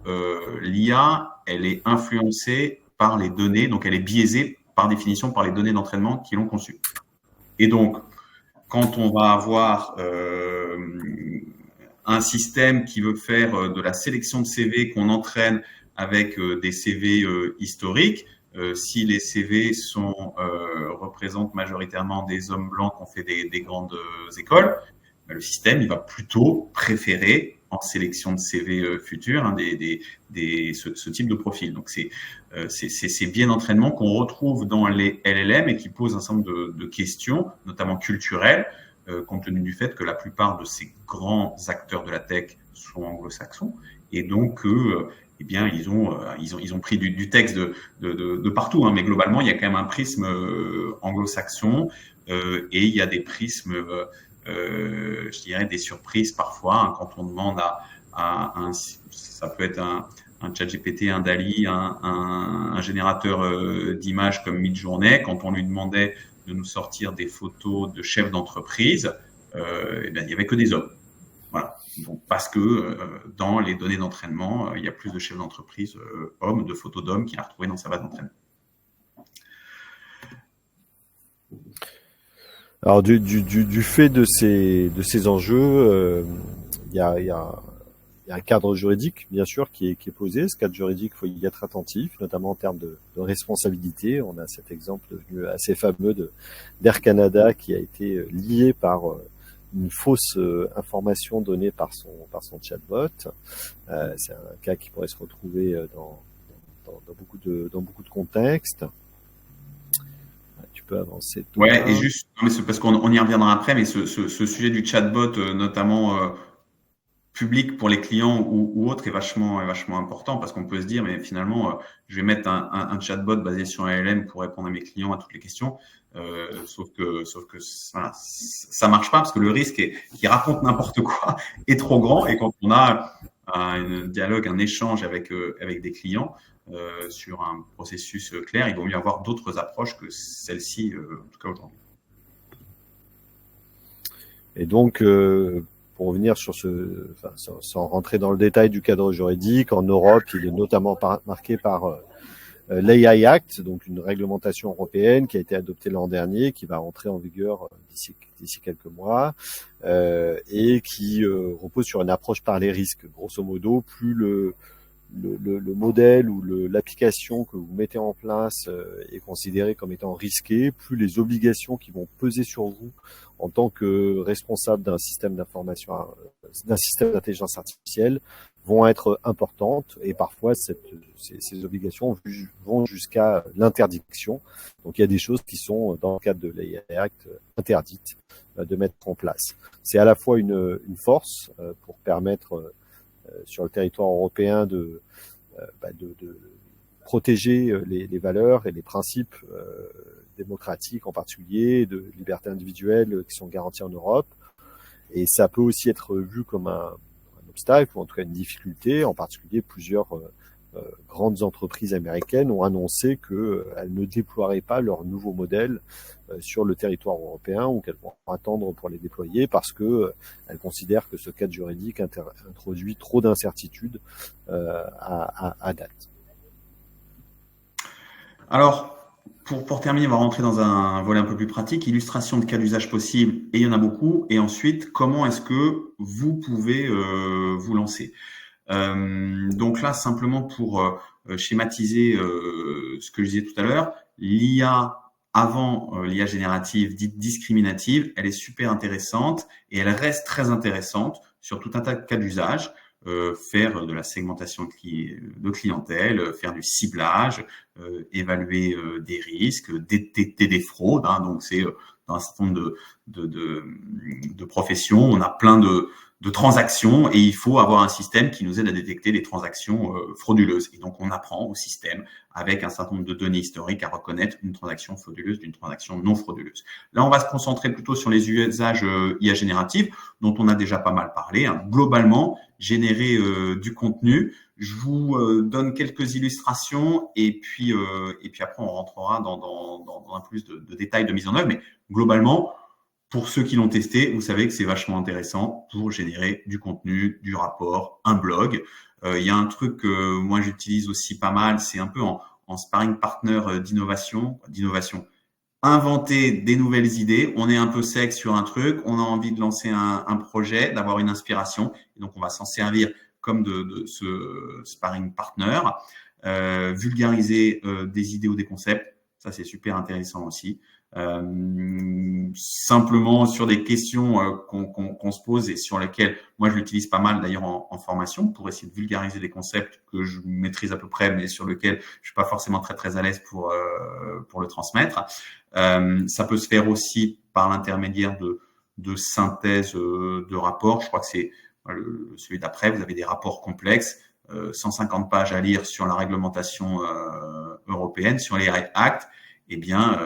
L'IA, elle est influencée par les données, donc elle est biaisée par définition par les données d'entraînement qui l'ont conçue. Et donc, quand on va avoir un système qui veut faire de la sélection de CV qu'on entraîne avec des CV historiques, si les CV représentent majoritairement des hommes blancs qui ont fait des grandes écoles, le système il va plutôt préférer en sélection de CV futurs ce type de profil. Donc c'est ces biais d'entraînement qu'on retrouve dans les LLM et qui posent un certain nombre de questions, notamment culturelles, compte tenu du fait que la plupart de ces grands acteurs de la tech sont anglo-saxons et donc eh bien ils ont pris du texte de partout, mais globalement il y a quand même un prisme anglo-saxon et il y a des prismes je dirais des surprises parfois quand on demande ça peut être un ChatGPT, un DALL-E, un générateur d'images comme Midjourney, quand on lui demandait de nous sortir des photos de chefs d'entreprise, il n'y avait que des hommes. Voilà. Donc, parce que dans les données d'entraînement, il y a plus de chefs d'entreprise hommes, de photos d'hommes qu'il a retrouvées dans sa base d'entraînement. Alors du fait de ces enjeux, il y a un cadre juridique, bien sûr, qui est posé. Ce cadre juridique, il faut y être attentif, notamment en termes de responsabilité. On a cet exemple devenu assez fameux d'Air Canada qui a été lié par une fausse information donnée par son chatbot. C'est un cas qui pourrait se retrouver dans beaucoup de contextes. Tu peux avancer. Ouais, et juste, non, mais c'est parce qu'on y reviendra après, mais ce sujet du chatbot, notamment public pour les clients ou autres, est vachement important parce qu'on peut se dire, mais finalement, je vais mettre un chatbot basé sur un LLM pour répondre à mes clients à toutes les questions. Sauf que voilà, ça marche pas parce que le risque qu'il raconte n'importe quoi est trop grand et quand on a un dialogue, un échange avec des clients sur un processus clair, il vaut mieux avoir d'autres approches que celle-ci, en tout cas aujourd'hui. Et donc, pour revenir sur sans rentrer dans le détail du cadre juridique, en Europe, il est notamment marqué par l'AI Act, donc une réglementation européenne qui a été adoptée l'an dernier, qui va entrer en vigueur d'ici quelques mois, et qui repose sur une approche par les risques. Grosso modo, plus le modèle ou l'application que vous mettez en place est considérée comme étant risquée, plus les obligations qui vont peser sur vous en tant que responsable d'un système d'information, d'un système d'intelligence artificielle vont être importantes et parfois ces obligations vont jusqu'à l'interdiction. Donc il y a des choses qui sont dans le cadre de l'AI Act interdites de mettre en place. C'est à la fois une force pour permettre sur le territoire européen de protéger les valeurs et les principes démocratiques en particulier, de liberté individuelle qui sont garantis en Europe. Et ça peut aussi être vu comme un obstacle ou en tout cas une difficulté, en particulier plusieurs grandes entreprises américaines ont annoncé qu'elles ne déploieraient pas leur nouveau modèle sur le territoire européen ou qu'elles vont attendre pour les déployer parce qu'elles considèrent que ce cadre juridique introduit trop d'incertitudes à date. Alors, pour terminer, on va rentrer dans un volet un peu plus pratique, illustration de cas d'usage possible, et il y en a beaucoup. Et ensuite, comment est-ce que vous pouvez vous lancer? Donc là, simplement pour schématiser ce que je disais tout à l'heure, l'IA avant l'IA générative dite discriminative, elle est super intéressante et elle reste très intéressante sur tout un tas de cas d'usage. Faire de la segmentation de clientèle, faire du ciblage, évaluer des risques, détecter des fraudes. Hein, donc c'est dans un certain nombre de professions, on a plein de transactions et il faut avoir un système qui nous aide à détecter les transactions frauduleuses. Et donc, on apprend au système avec un certain nombre de données historiques à reconnaître une transaction frauduleuse d'une transaction non frauduleuse. Là, on va se concentrer plutôt sur les usages IA génératifs dont on a déjà pas mal parlé. Hein. Globalement, générer du contenu. Je vous donne quelques illustrations et puis après, on rentrera dans un plus de détails de mise en œuvre. Mais globalement, pour ceux qui l'ont testé, vous savez que c'est vachement intéressant pour générer du contenu, du rapport, un blog. Il y a un truc que moi j'utilise aussi pas mal, c'est un peu en sparring partner d'innovation. Inventer des nouvelles idées. On est un peu sec sur un truc, on a envie de lancer un projet, d'avoir une inspiration. Et donc, on va s'en servir comme de ce sparring partner. Vulgariser des idées ou des concepts, ça c'est super intéressant aussi. Simplement sur des questions qu'on se pose et sur lesquelles moi je l'utilise pas mal d'ailleurs en formation pour essayer de vulgariser des concepts que je maîtrise à peu près mais sur lesquels je suis pas forcément très à l'aise pour le transmettre. Ça peut se faire aussi par l'intermédiaire de synthèse de rapports. Je crois que c'est celui d'après. Vous avez des rapports complexes, 150 pages à lire sur la réglementation européenne, sur les Act. Eh bien,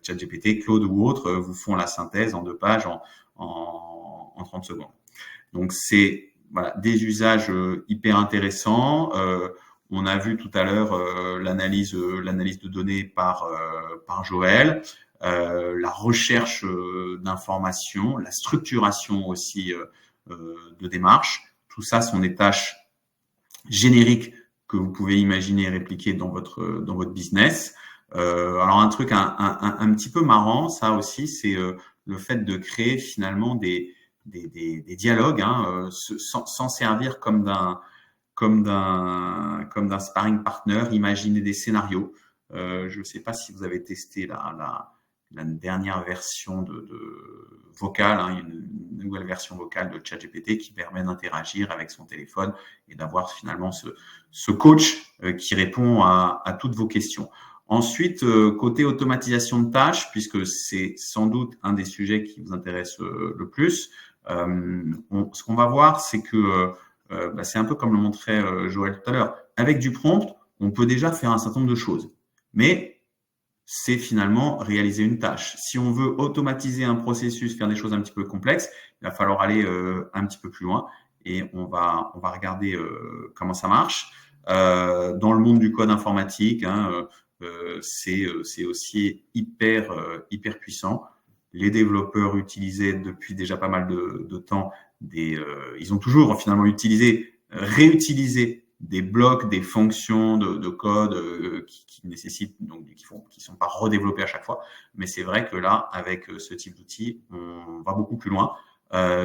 ChatGPT, Claude ou autres vous font la synthèse en 2 pages en 30 secondes. Donc, c'est des usages hyper intéressants. On a vu tout à l'heure l'analyse de données par Joël, la recherche d'informations, la structuration aussi de démarches. Tout ça sont des tâches génériques que vous pouvez imaginer répliquer dans votre business. Alors un truc un petit peu marrant, ça aussi, c'est le fait de créer finalement des dialogues, hein, sans servir comme d'un sparring partner, imaginer des scénarios. Je ne sais pas si vous avez testé la dernière version de vocale, hein, une nouvelle version vocale de ChatGPT qui permet d'interagir avec son téléphone et d'avoir finalement ce coach qui répond à toutes vos questions. Ensuite, côté automatisation de tâches, puisque c'est sans doute un des sujets qui vous intéresse le plus, ce qu'on va voir, c'est que c'est un peu comme le montrait Joël tout à l'heure. Avec du prompt, on peut déjà faire un certain nombre de choses. Mais c'est finalement réaliser une tâche. Si on veut automatiser un processus, faire des choses un petit peu complexes, il va falloir aller un petit peu plus loin. Et on va regarder comment ça marche. Dans le monde du code informatique, hein, c'est aussi hyper puissant. Les développeurs utilisaient depuis déjà pas mal de temps ils ont toujours finalement réutilisé des blocs, des fonctions de code qui nécessitent donc qui sont pas redéveloppés à chaque fois. Mais c'est vrai que là, avec ce type d'outils, on va beaucoup plus loin.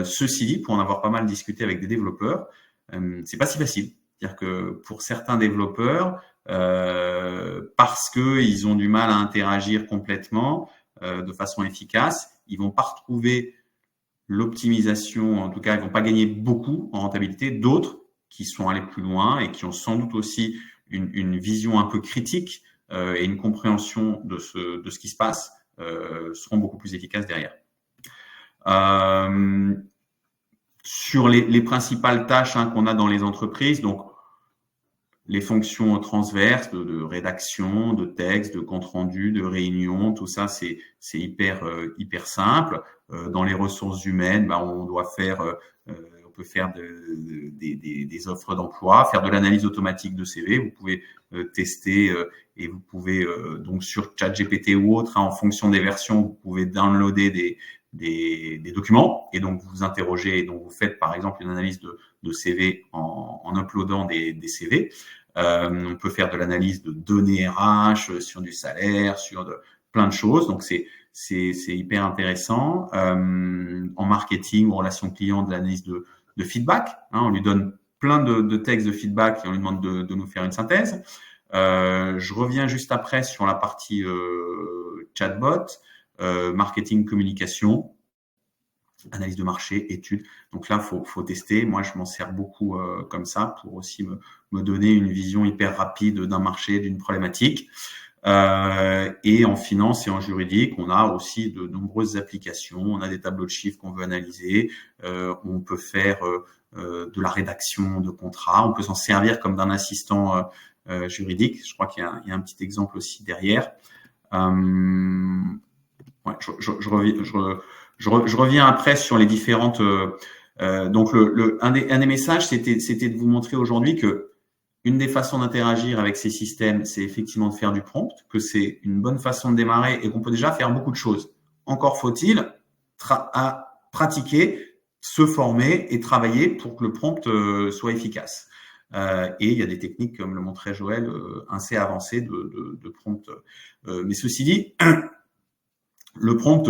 Ceci dit, pour en avoir pas mal discuté avec des développeurs, c'est pas si facile. C'est-à-dire que pour certains développeurs, parce que ils ont du mal à interagir complètement de façon efficace, ils vont pas retrouver l'optimisation, en tout cas, ils vont pas gagner beaucoup en rentabilité. D'autres qui sont allés plus loin et qui ont sans doute aussi une vision un peu critique et une compréhension de ce qui se passe seront beaucoup plus efficaces derrière. Sur les principales tâches qu'on a dans les entreprises, donc les fonctions transverses de rédaction, de texte, de compte-rendu, de réunion, tout ça, c'est hyper simple. Dans les ressources humaines, on doit faire on peut faire des offres d'emploi, faire de l'analyse automatique de CV. Vous pouvez tester et vous pouvez donc sur ChatGPT ou autre, en fonction des versions, vous pouvez downloader des documents et donc vous interrogez et donc vous faites par exemple une analyse de CV en uploadant des CV. On peut faire de l'analyse de données RH sur du salaire, sur plein de choses. Donc c'est hyper intéressant. En marketing ou relations clients, de l'analyse de feedback. On lui donne plein de textes de feedback et on lui demande de nous faire une synthèse. Je reviens juste après sur la partie chatbot, marketing, communication, analyse de marché, études. Donc là, faut tester. Moi, je m'en sers beaucoup comme ça pour aussi me donner une vision hyper rapide d'un marché, d'une problématique. Et en finance et en juridique, on a aussi de nombreuses applications. On a des tableaux de chiffres qu'on veut analyser. On peut faire de la rédaction de contrats. On peut s'en servir comme d'un assistant juridique. Je crois qu'il y a un petit exemple aussi derrière. Ouais, je reviens après sur les différentes. Donc, un des messages, c'était de vous montrer aujourd'hui que une des façons d'interagir avec ces systèmes, c'est effectivement de faire du prompt, que c'est une bonne façon de démarrer et qu'on peut déjà faire beaucoup de choses. Encore faut-il pratiquer, se former et travailler pour que le prompt soit efficace. Et il y a des techniques, comme le montrait Joël, assez avancées de prompt. Mais ceci dit, le prompt,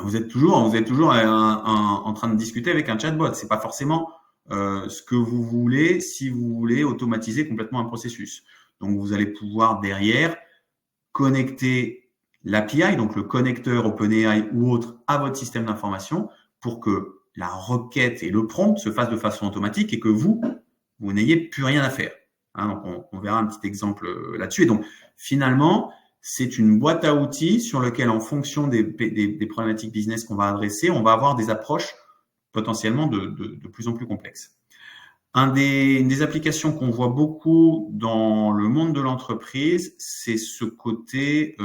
vous êtes toujours en train de discuter avec un chatbot. C'est pas forcément ce que vous voulez si vous voulez automatiser complètement un processus. Donc, vous allez pouvoir derrière connecter l'API, donc le connecteur OpenAI ou autre, à votre système d'information pour que la requête et le prompt se fassent de façon automatique et que vous n'ayez plus rien à faire. Donc, on verra un petit exemple là-dessus. Et donc, finalement, c'est une boîte à outils sur laquelle, en fonction des problématiques business qu'on va adresser, on va avoir des approches potentiellement de plus en plus complexes. Une des applications qu'on voit beaucoup dans le monde de l'entreprise, c'est ce côté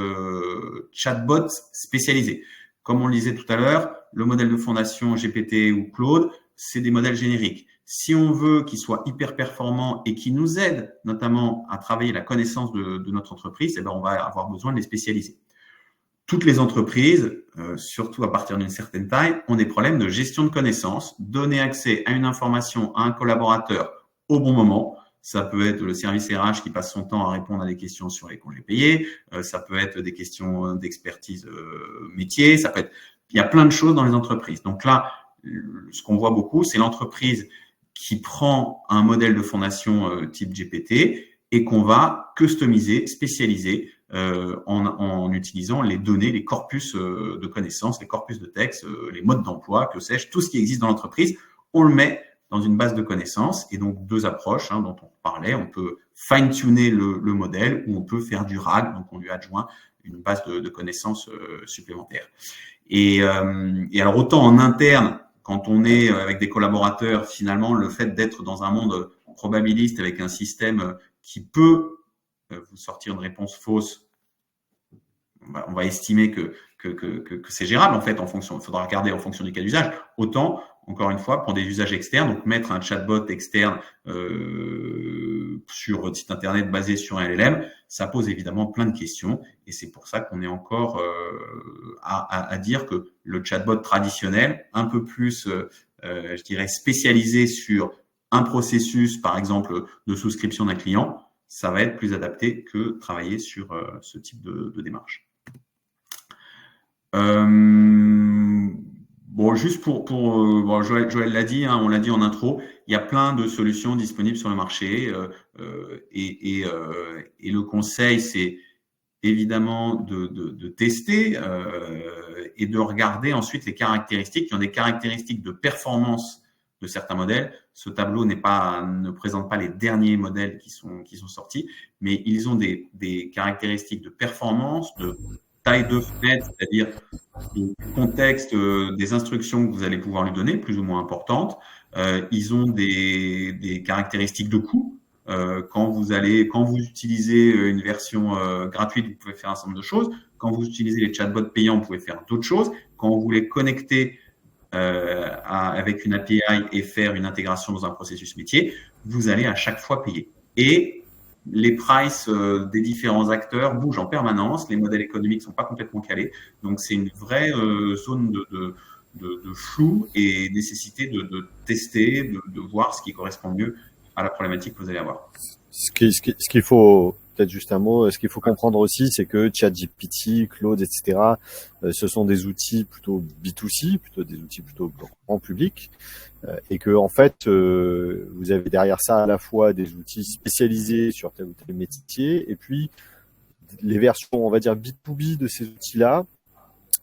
chatbot spécialisé. Comme on le disait tout à l'heure, le modèle de fondation GPT ou Claude, c'est des modèles génériques. Si on veut qu'ils soient hyper performants et qu'ils nous aident notamment à travailler la connaissance de notre entreprise, eh ben on va avoir besoin de les spécialiser. Toutes les entreprises, surtout à partir d'une certaine taille, ont des problèmes de gestion de connaissances, donner accès à une information à un collaborateur au bon moment. Ça peut être le service RH qui passe son temps à répondre à des questions sur les congés payés. Ça peut être des questions d'expertise métier. Il y a plein de choses dans les entreprises. Donc là, ce qu'on voit beaucoup, c'est l'entreprise qui prend un modèle de fondation type GPT et qu'on va customiser, spécialiser en utilisant les données, les corpus de connaissances, les corpus de texte, les modes d'emploi, que sais-je, tout ce qui existe dans l'entreprise, on le met dans une base de connaissances. Et donc, deux approches dont on parlait. On peut fine-tuner le modèle ou on peut faire du RAG, donc on lui adjoint une base de connaissances supplémentaires. Et alors, autant en interne, quand on est avec des collaborateurs, finalement, le fait d'être dans un monde probabiliste avec un système qui peut vous sortir une réponse fausse, on va estimer que c'est gérable en fait. Il faudra regarder en fonction du cas d'usage. Autant, encore une fois, pour des usages externes, donc mettre un chatbot externe sur votre site internet basé sur un LLM, ça pose évidemment plein de questions et c'est pour ça qu'on est encore à dire que le chatbot traditionnel, un peu plus, je dirais, spécialisé sur un processus, par exemple, de souscription d'un client, ça va être plus adapté que travailler sur ce type de démarche. Bon, juste bon, Joël l'a dit, on l'a dit en intro, il y a plein de solutions disponibles sur le marché et le conseil, c'est évidemment de tester et de regarder ensuite les caractéristiques. Il y a des caractéristiques de performance de certains modèles. Ce tableau ne présente pas les derniers modèles qui sont sortis, mais ils ont des caractéristiques de performance, de taille de fenêtre, c'est-à-dire du contexte des instructions que vous allez pouvoir lui donner, plus ou moins importantes. Ils ont des caractéristiques de coût. Quand vous utilisez une version gratuite, vous pouvez faire un certain nombre de choses. Quand vous utilisez les chatbots payants, vous pouvez faire d'autres choses. Quand vous voulez connecter avec une API et faire une intégration dans un processus métier, vous allez à chaque fois payer. Et les prices des différents acteurs bougent en permanence, les modèles économiques ne sont pas complètement calés, donc c'est une vraie zone de flou et nécessité de tester, de voir ce qui correspond mieux à la problématique que vous allez avoir. Ce qu'il faut, peut-être juste un mot, ce qu'il faut comprendre aussi, c'est que ChatGPT, Claude, etc., ce sont des outils plutôt B2C, plutôt des outils plutôt grand public, et que en fait, vous avez derrière ça à la fois des outils spécialisés sur tel ou tel métier, et puis les versions, on va dire B2B de ces outils-là,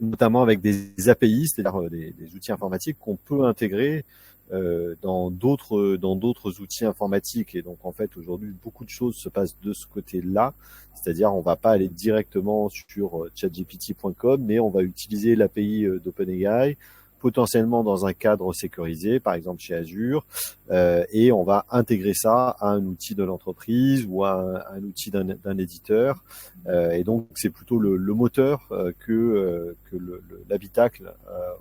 notamment avec des API, c'est-à-dire des outils informatiques qu'on peut intégrer dans d'autres outils informatiques. Et donc en fait aujourd'hui beaucoup de choses se passent de ce côté-là, c'est-à-dire on va pas aller directement sur chatgpt.com, mais on va utiliser l'API d'OpenAI potentiellement dans un cadre sécurisé, par exemple chez Azure, et on va intégrer ça à un outil de l'entreprise ou à un outil d'un éditeur. Et donc c'est plutôt le moteur que l'habitacle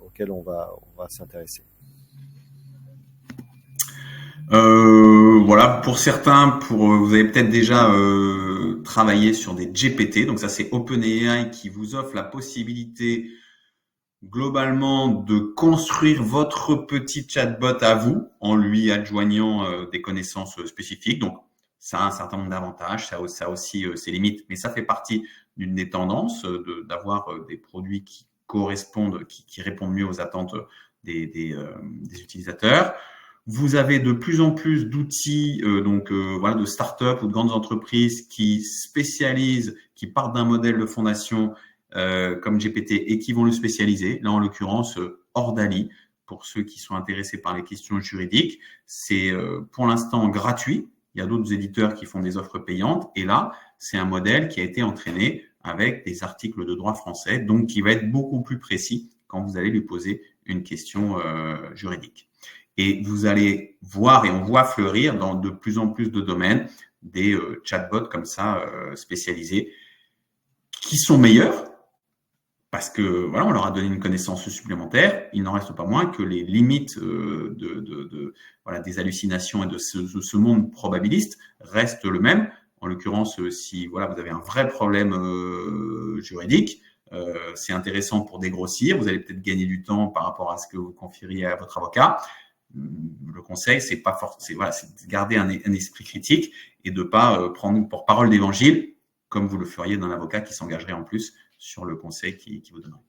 auquel on va s'intéresser. Voilà, pour certains, vous avez peut-être déjà travaillé sur des GPT, donc ça c'est OpenAI qui vous offre la possibilité globalement de construire votre petit chatbot à vous en lui adjoignant des connaissances spécifiques. Donc ça a un certain nombre d'avantages, ça a aussi ses limites, mais ça fait partie d'une des tendances d'avoir des produits qui correspondent, qui répondent mieux aux attentes des utilisateurs. Vous avez de plus en plus d'outils de start-up ou de grandes entreprises qui spécialisent, qui partent d'un modèle de fondation comme GPT et qui vont le spécialiser. Là, en l'occurrence, Ordali, pour ceux qui sont intéressés par les questions juridiques, c'est pour l'instant gratuit. Il y a d'autres éditeurs qui font des offres payantes. Et là, c'est un modèle qui a été entraîné avec des articles de droit français, donc qui va être beaucoup plus précis quand vous allez lui poser une question juridique. Et vous allez voir, et on voit fleurir dans de plus en plus de domaines, des chatbots comme ça spécialisés qui sont meilleurs parce que voilà, on leur a donné une connaissance supplémentaire. Il n'en reste pas moins que les limites des hallucinations et de ce monde probabiliste restent le même. En l'occurrence, si voilà, vous avez un vrai problème juridique, c'est intéressant pour dégrossir. Vous allez peut-être gagner du temps par rapport à ce que vous confieriez à votre avocat. Le conseil, c'est de garder un esprit critique et de pas prendre pour parole d'évangile, comme vous le feriez d'un avocat qui s'engagerait en plus sur le conseil qui vous donnerait.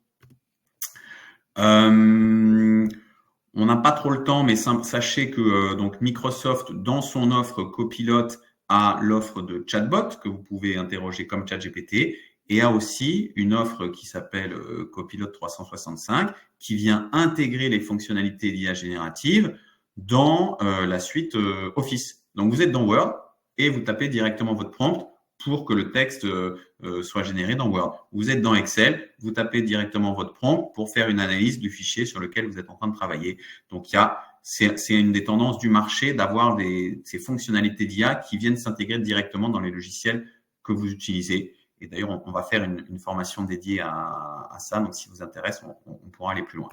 On n'a pas trop le temps, mais sachez que donc Microsoft, dans son offre Copilot, a l'offre de chatbot que vous pouvez interroger comme ChatGPT et a aussi une offre qui s'appelle Copilot 365 qui vient intégrer les fonctionnalités d'IA générative dans la suite Office. Donc, vous êtes dans Word et vous tapez directement votre prompt pour que le texte soit généré dans Word. Vous êtes dans Excel, vous tapez directement votre prompt pour faire une analyse du fichier sur lequel vous êtes en train de travailler. Donc, c'est une des tendances du marché d'avoir ces fonctionnalités d'IA qui viennent s'intégrer directement dans les logiciels que vous utilisez. Et d'ailleurs, on va faire une formation dédiée à ça. Donc, si vous intéresse, on pourra aller plus loin.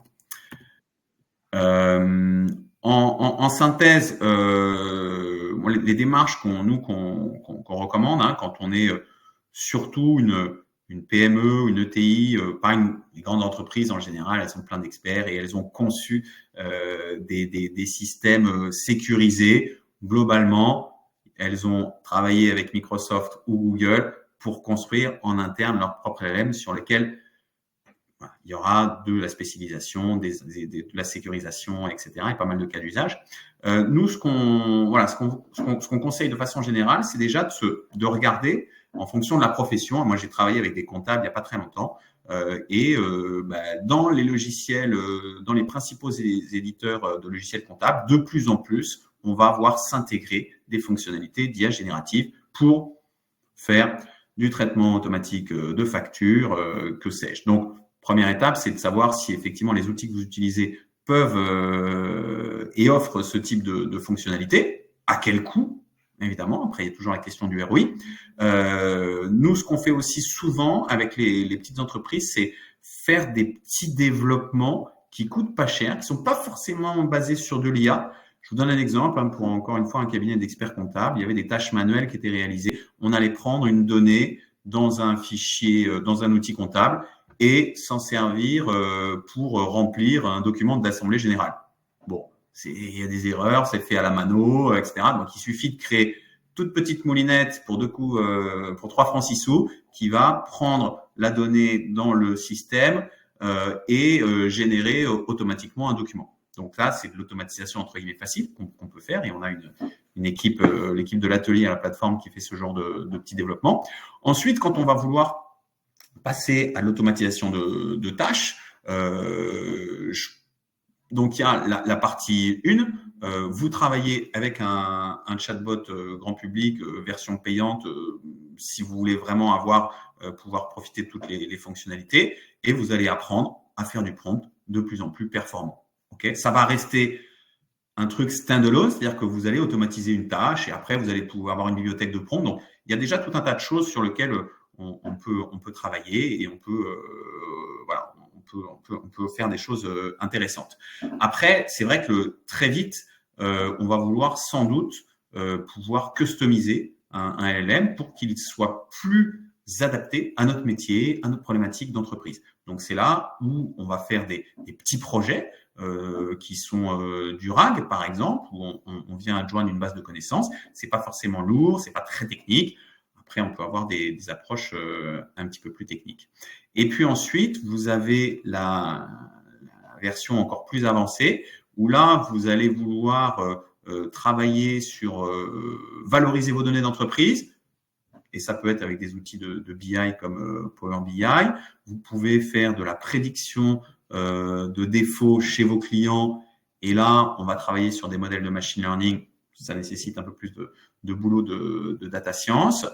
En synthèse, les démarches qu'on recommande, quand on est surtout une PME, une ETI, pas les grandes entreprises en général, elles sont plein d'experts et elles ont conçu des systèmes sécurisés. Globalement, elles ont travaillé avec Microsoft ou Google pour construire en interne leur propre LLM sur lesquels il y aura de la spécialisation, de la sécurisation, etc. et pas mal de cas d'usage. Nous, ce qu'on conseille de façon générale, c'est déjà de regarder en fonction de la profession. Moi, j'ai travaillé avec des comptables il n'y a pas très longtemps. Dans les logiciels, dans les principaux éditeurs de logiciels comptables, de plus en plus, on va voir s'intégrer des fonctionnalités d'IA générative pour faire du traitement automatique de factures, que sais-je. Donc, première étape, c'est de savoir si effectivement les outils que vous utilisez peuvent et offrent ce type de fonctionnalité. À quel coût, évidemment. Après, il y a toujours la question du ROI. Nous, ce qu'on fait aussi souvent avec les petites entreprises, c'est faire des petits développements qui coûtent pas cher, qui sont pas forcément basés sur de l'IA. Je vous donne un exemple, hein, pour encore une fois un cabinet d'experts comptables. Il y avait des tâches manuelles qui étaient réalisées. On allait prendre une donnée dans un fichier, dans un outil comptable et s'en servir pour remplir un document de l'Assemblée générale. Bon, il y a des erreurs, c'est fait à la mano, etc. Donc, il suffit de créer toute petite moulinette pour 3 francs 6 sous qui va prendre la donnée dans le système et générer automatiquement un document. Donc là, c'est de l'automatisation entre guillemets facile qu'on peut faire et on a une équipe, l'équipe de l'atelier à la plateforme qui fait ce genre de petits développements. Ensuite, quand on va vouloir passer à l'automatisation de tâches, donc il y a la partie 1, vous travaillez avec un chatbot grand public, version payante, si vous voulez vraiment pouvoir profiter de toutes les fonctionnalités, et vous allez apprendre à faire du prompt de plus en plus performant. Okay, ça va rester un truc standalone, c'est-à-dire que vous allez automatiser une tâche et après vous allez pouvoir avoir une bibliothèque de prompt. Donc il y a déjà tout un tas de choses sur lesquelles on peut travailler et on peut faire des choses intéressantes. Après, c'est vrai que très vite, on va vouloir sans doute pouvoir customiser un LLM pour qu'il soit plus adapté à notre métier, à notre problématique d'entreprise. Donc, c'est là où on va faire des petits projets qui sont du RAG, par exemple, où on vient adjoindre une base de connaissances. C'est pas forcément lourd, c'est pas très technique. Après, on peut avoir des approches un petit peu plus techniques. Et puis ensuite, vous avez la version encore plus avancée, où là, vous allez vouloir travailler sur valoriser vos données d'entreprise. Et ça peut être avec des outils de BI comme Power BI. Vous pouvez faire de la prédiction de défauts chez vos clients. Et là, on va travailler sur des modèles de machine learning. Ça nécessite un peu plus de boulot de data science.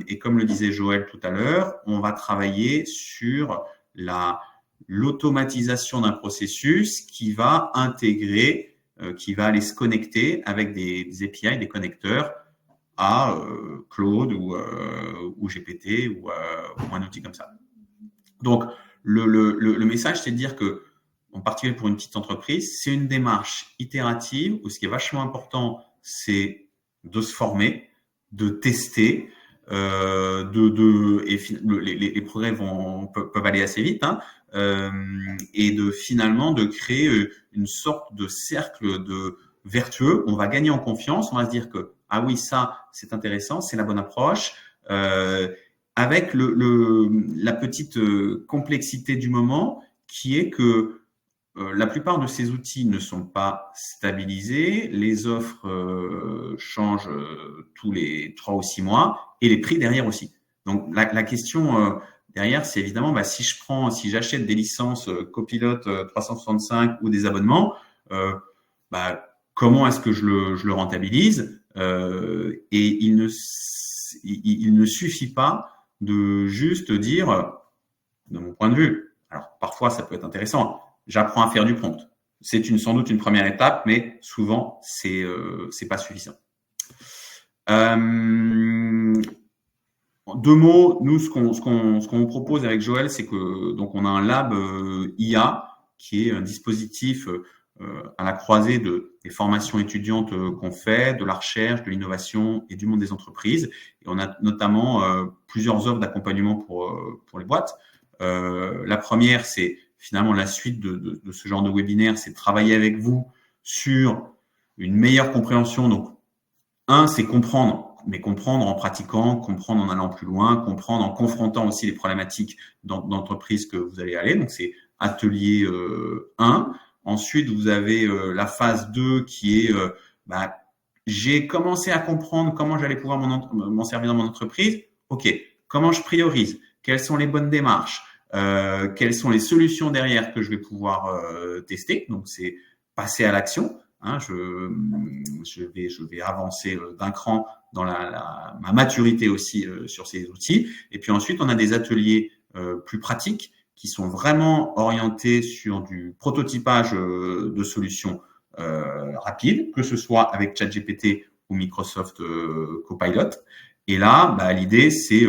Et comme le disait Joël tout à l'heure, on va travailler sur l'automatisation d'un processus qui va intégrer, qui va aller se connecter avec des API, des connecteurs à Claude ou GPT ou un outil comme ça. Donc, le message, c'est de dire que, en particulier pour une petite entreprise, c'est une démarche itérative où ce qui est vachement important, c'est de se former, de tester, et les progrès peuvent aller assez vite, hein, et finalement de créer une sorte de cercle vertueux. On va gagner en confiance, on va se dire que ah oui, ça c'est intéressant, c'est la bonne approche, avec la petite complexité du moment qui est que la plupart de ces outils ne sont pas stabilisés, les offres changent tous les 3 ou 6 mois et les prix derrière aussi. Donc la question derrière, c'est évidemment si j'achète des licences Copilot 365 ou des abonnements, comment est-ce que je le rentabilise, et il ne suffit pas de juste dire, de mon point de vue, alors parfois ça peut être intéressant, j'apprends à faire du prompt. C'est sans doute une première étape, mais souvent c'est pas suffisant. 2 mots, nous ce qu'on propose avec Joël, c'est que donc on a un lab IA qui est un dispositif à la croisée des formations étudiantes qu'on fait, de la recherche, de l'innovation et du monde des entreprises. Et on a notamment plusieurs offres d'accompagnement pour les boîtes. La première, c'est finalement la suite de ce genre de webinaire, c'est de travailler avec vous sur une meilleure compréhension. Donc, c'est comprendre, mais comprendre en pratiquant, comprendre en allant plus loin, comprendre en confrontant aussi les problématiques d'entreprise que vous allez aller. Donc, c'est atelier 1. Ensuite, vous avez la phase 2 qui est j'ai commencé à comprendre comment j'allais pouvoir m'en servir dans mon entreprise. OK, comment je priorise? Quelles sont les bonnes démarches? Quelles sont les solutions derrière que je vais pouvoir tester? Donc, c'est passer à l'action. Hein, je vais avancer d'un cran dans ma maturité aussi sur ces outils. Et puis ensuite, on a des ateliers plus pratiques qui sont vraiment orientés sur du prototypage de solutions rapides, que ce soit avec ChatGPT ou Microsoft Copilot. Et là, l'idée, c'est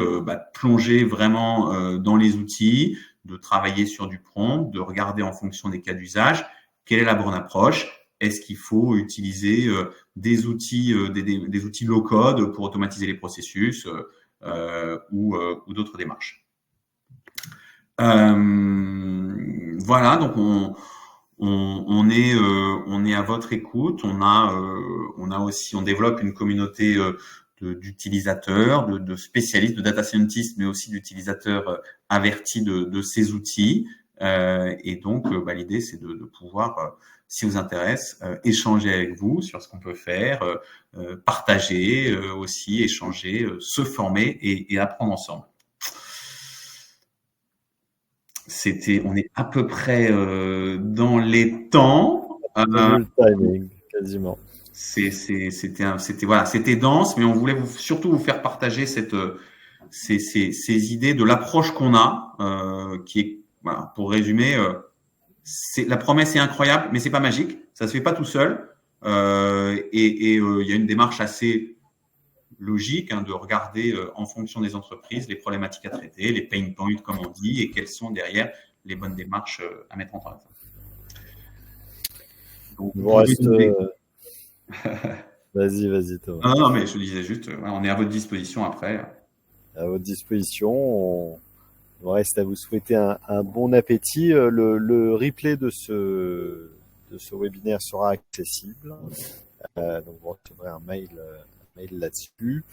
plonger vraiment dans les outils, de travailler sur du prompt, de regarder en fonction des cas d'usage, quelle est la bonne approche. Est-ce qu'il faut utiliser des outils low-code pour automatiser les processus ou d'autres démarches. Voilà, donc on est à votre écoute. On développe une communauté d'utilisateurs, de spécialistes, de data scientists, mais aussi d'utilisateurs avertis de ces outils. Et donc, l'idée, c'est de pouvoir, si vous intéresse, échanger avec vous sur ce qu'on peut faire, partager aussi, échanger, se former et apprendre ensemble. On est à peu près dans les temps. Le timing, quasiment. C'était dense, mais on voulait surtout vous faire partager ces idées de l'approche qu'on a, qui est, voilà, pour résumer, la promesse est incroyable, mais c'est pas magique, ça se fait pas tout seul, et il y a une démarche assez logique de regarder en fonction des entreprises les problématiques à traiter, les pain points comme on dit, et quelles sont derrière les bonnes démarches à mettre en place. Donc, vas-y Thomas. Non, mais je disais juste, on est à votre disposition après. À votre disposition. Il reste à vous souhaiter un bon appétit. Le replay de ce webinaire sera accessible. Donc vous recevrez un mail là-dessus.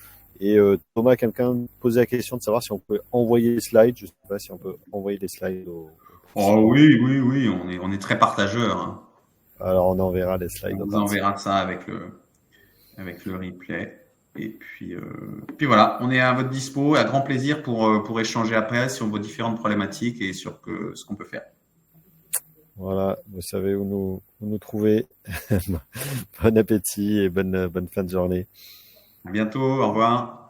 Et Thomas, quelqu'un posait la question de savoir si on peut envoyer les slides. Je ne sais pas si on peut envoyer les slides oui, on est très partageurs. Alors on enverra les slides. On vous enverra ça avec le replay. Et puis voilà, on est à votre dispo, à grand plaisir pour échanger après sur vos différentes problématiques et sur ce qu'on peut faire. Voilà, vous savez où nous trouver. Bon appétit et bonne fin de journée. À bientôt, au revoir.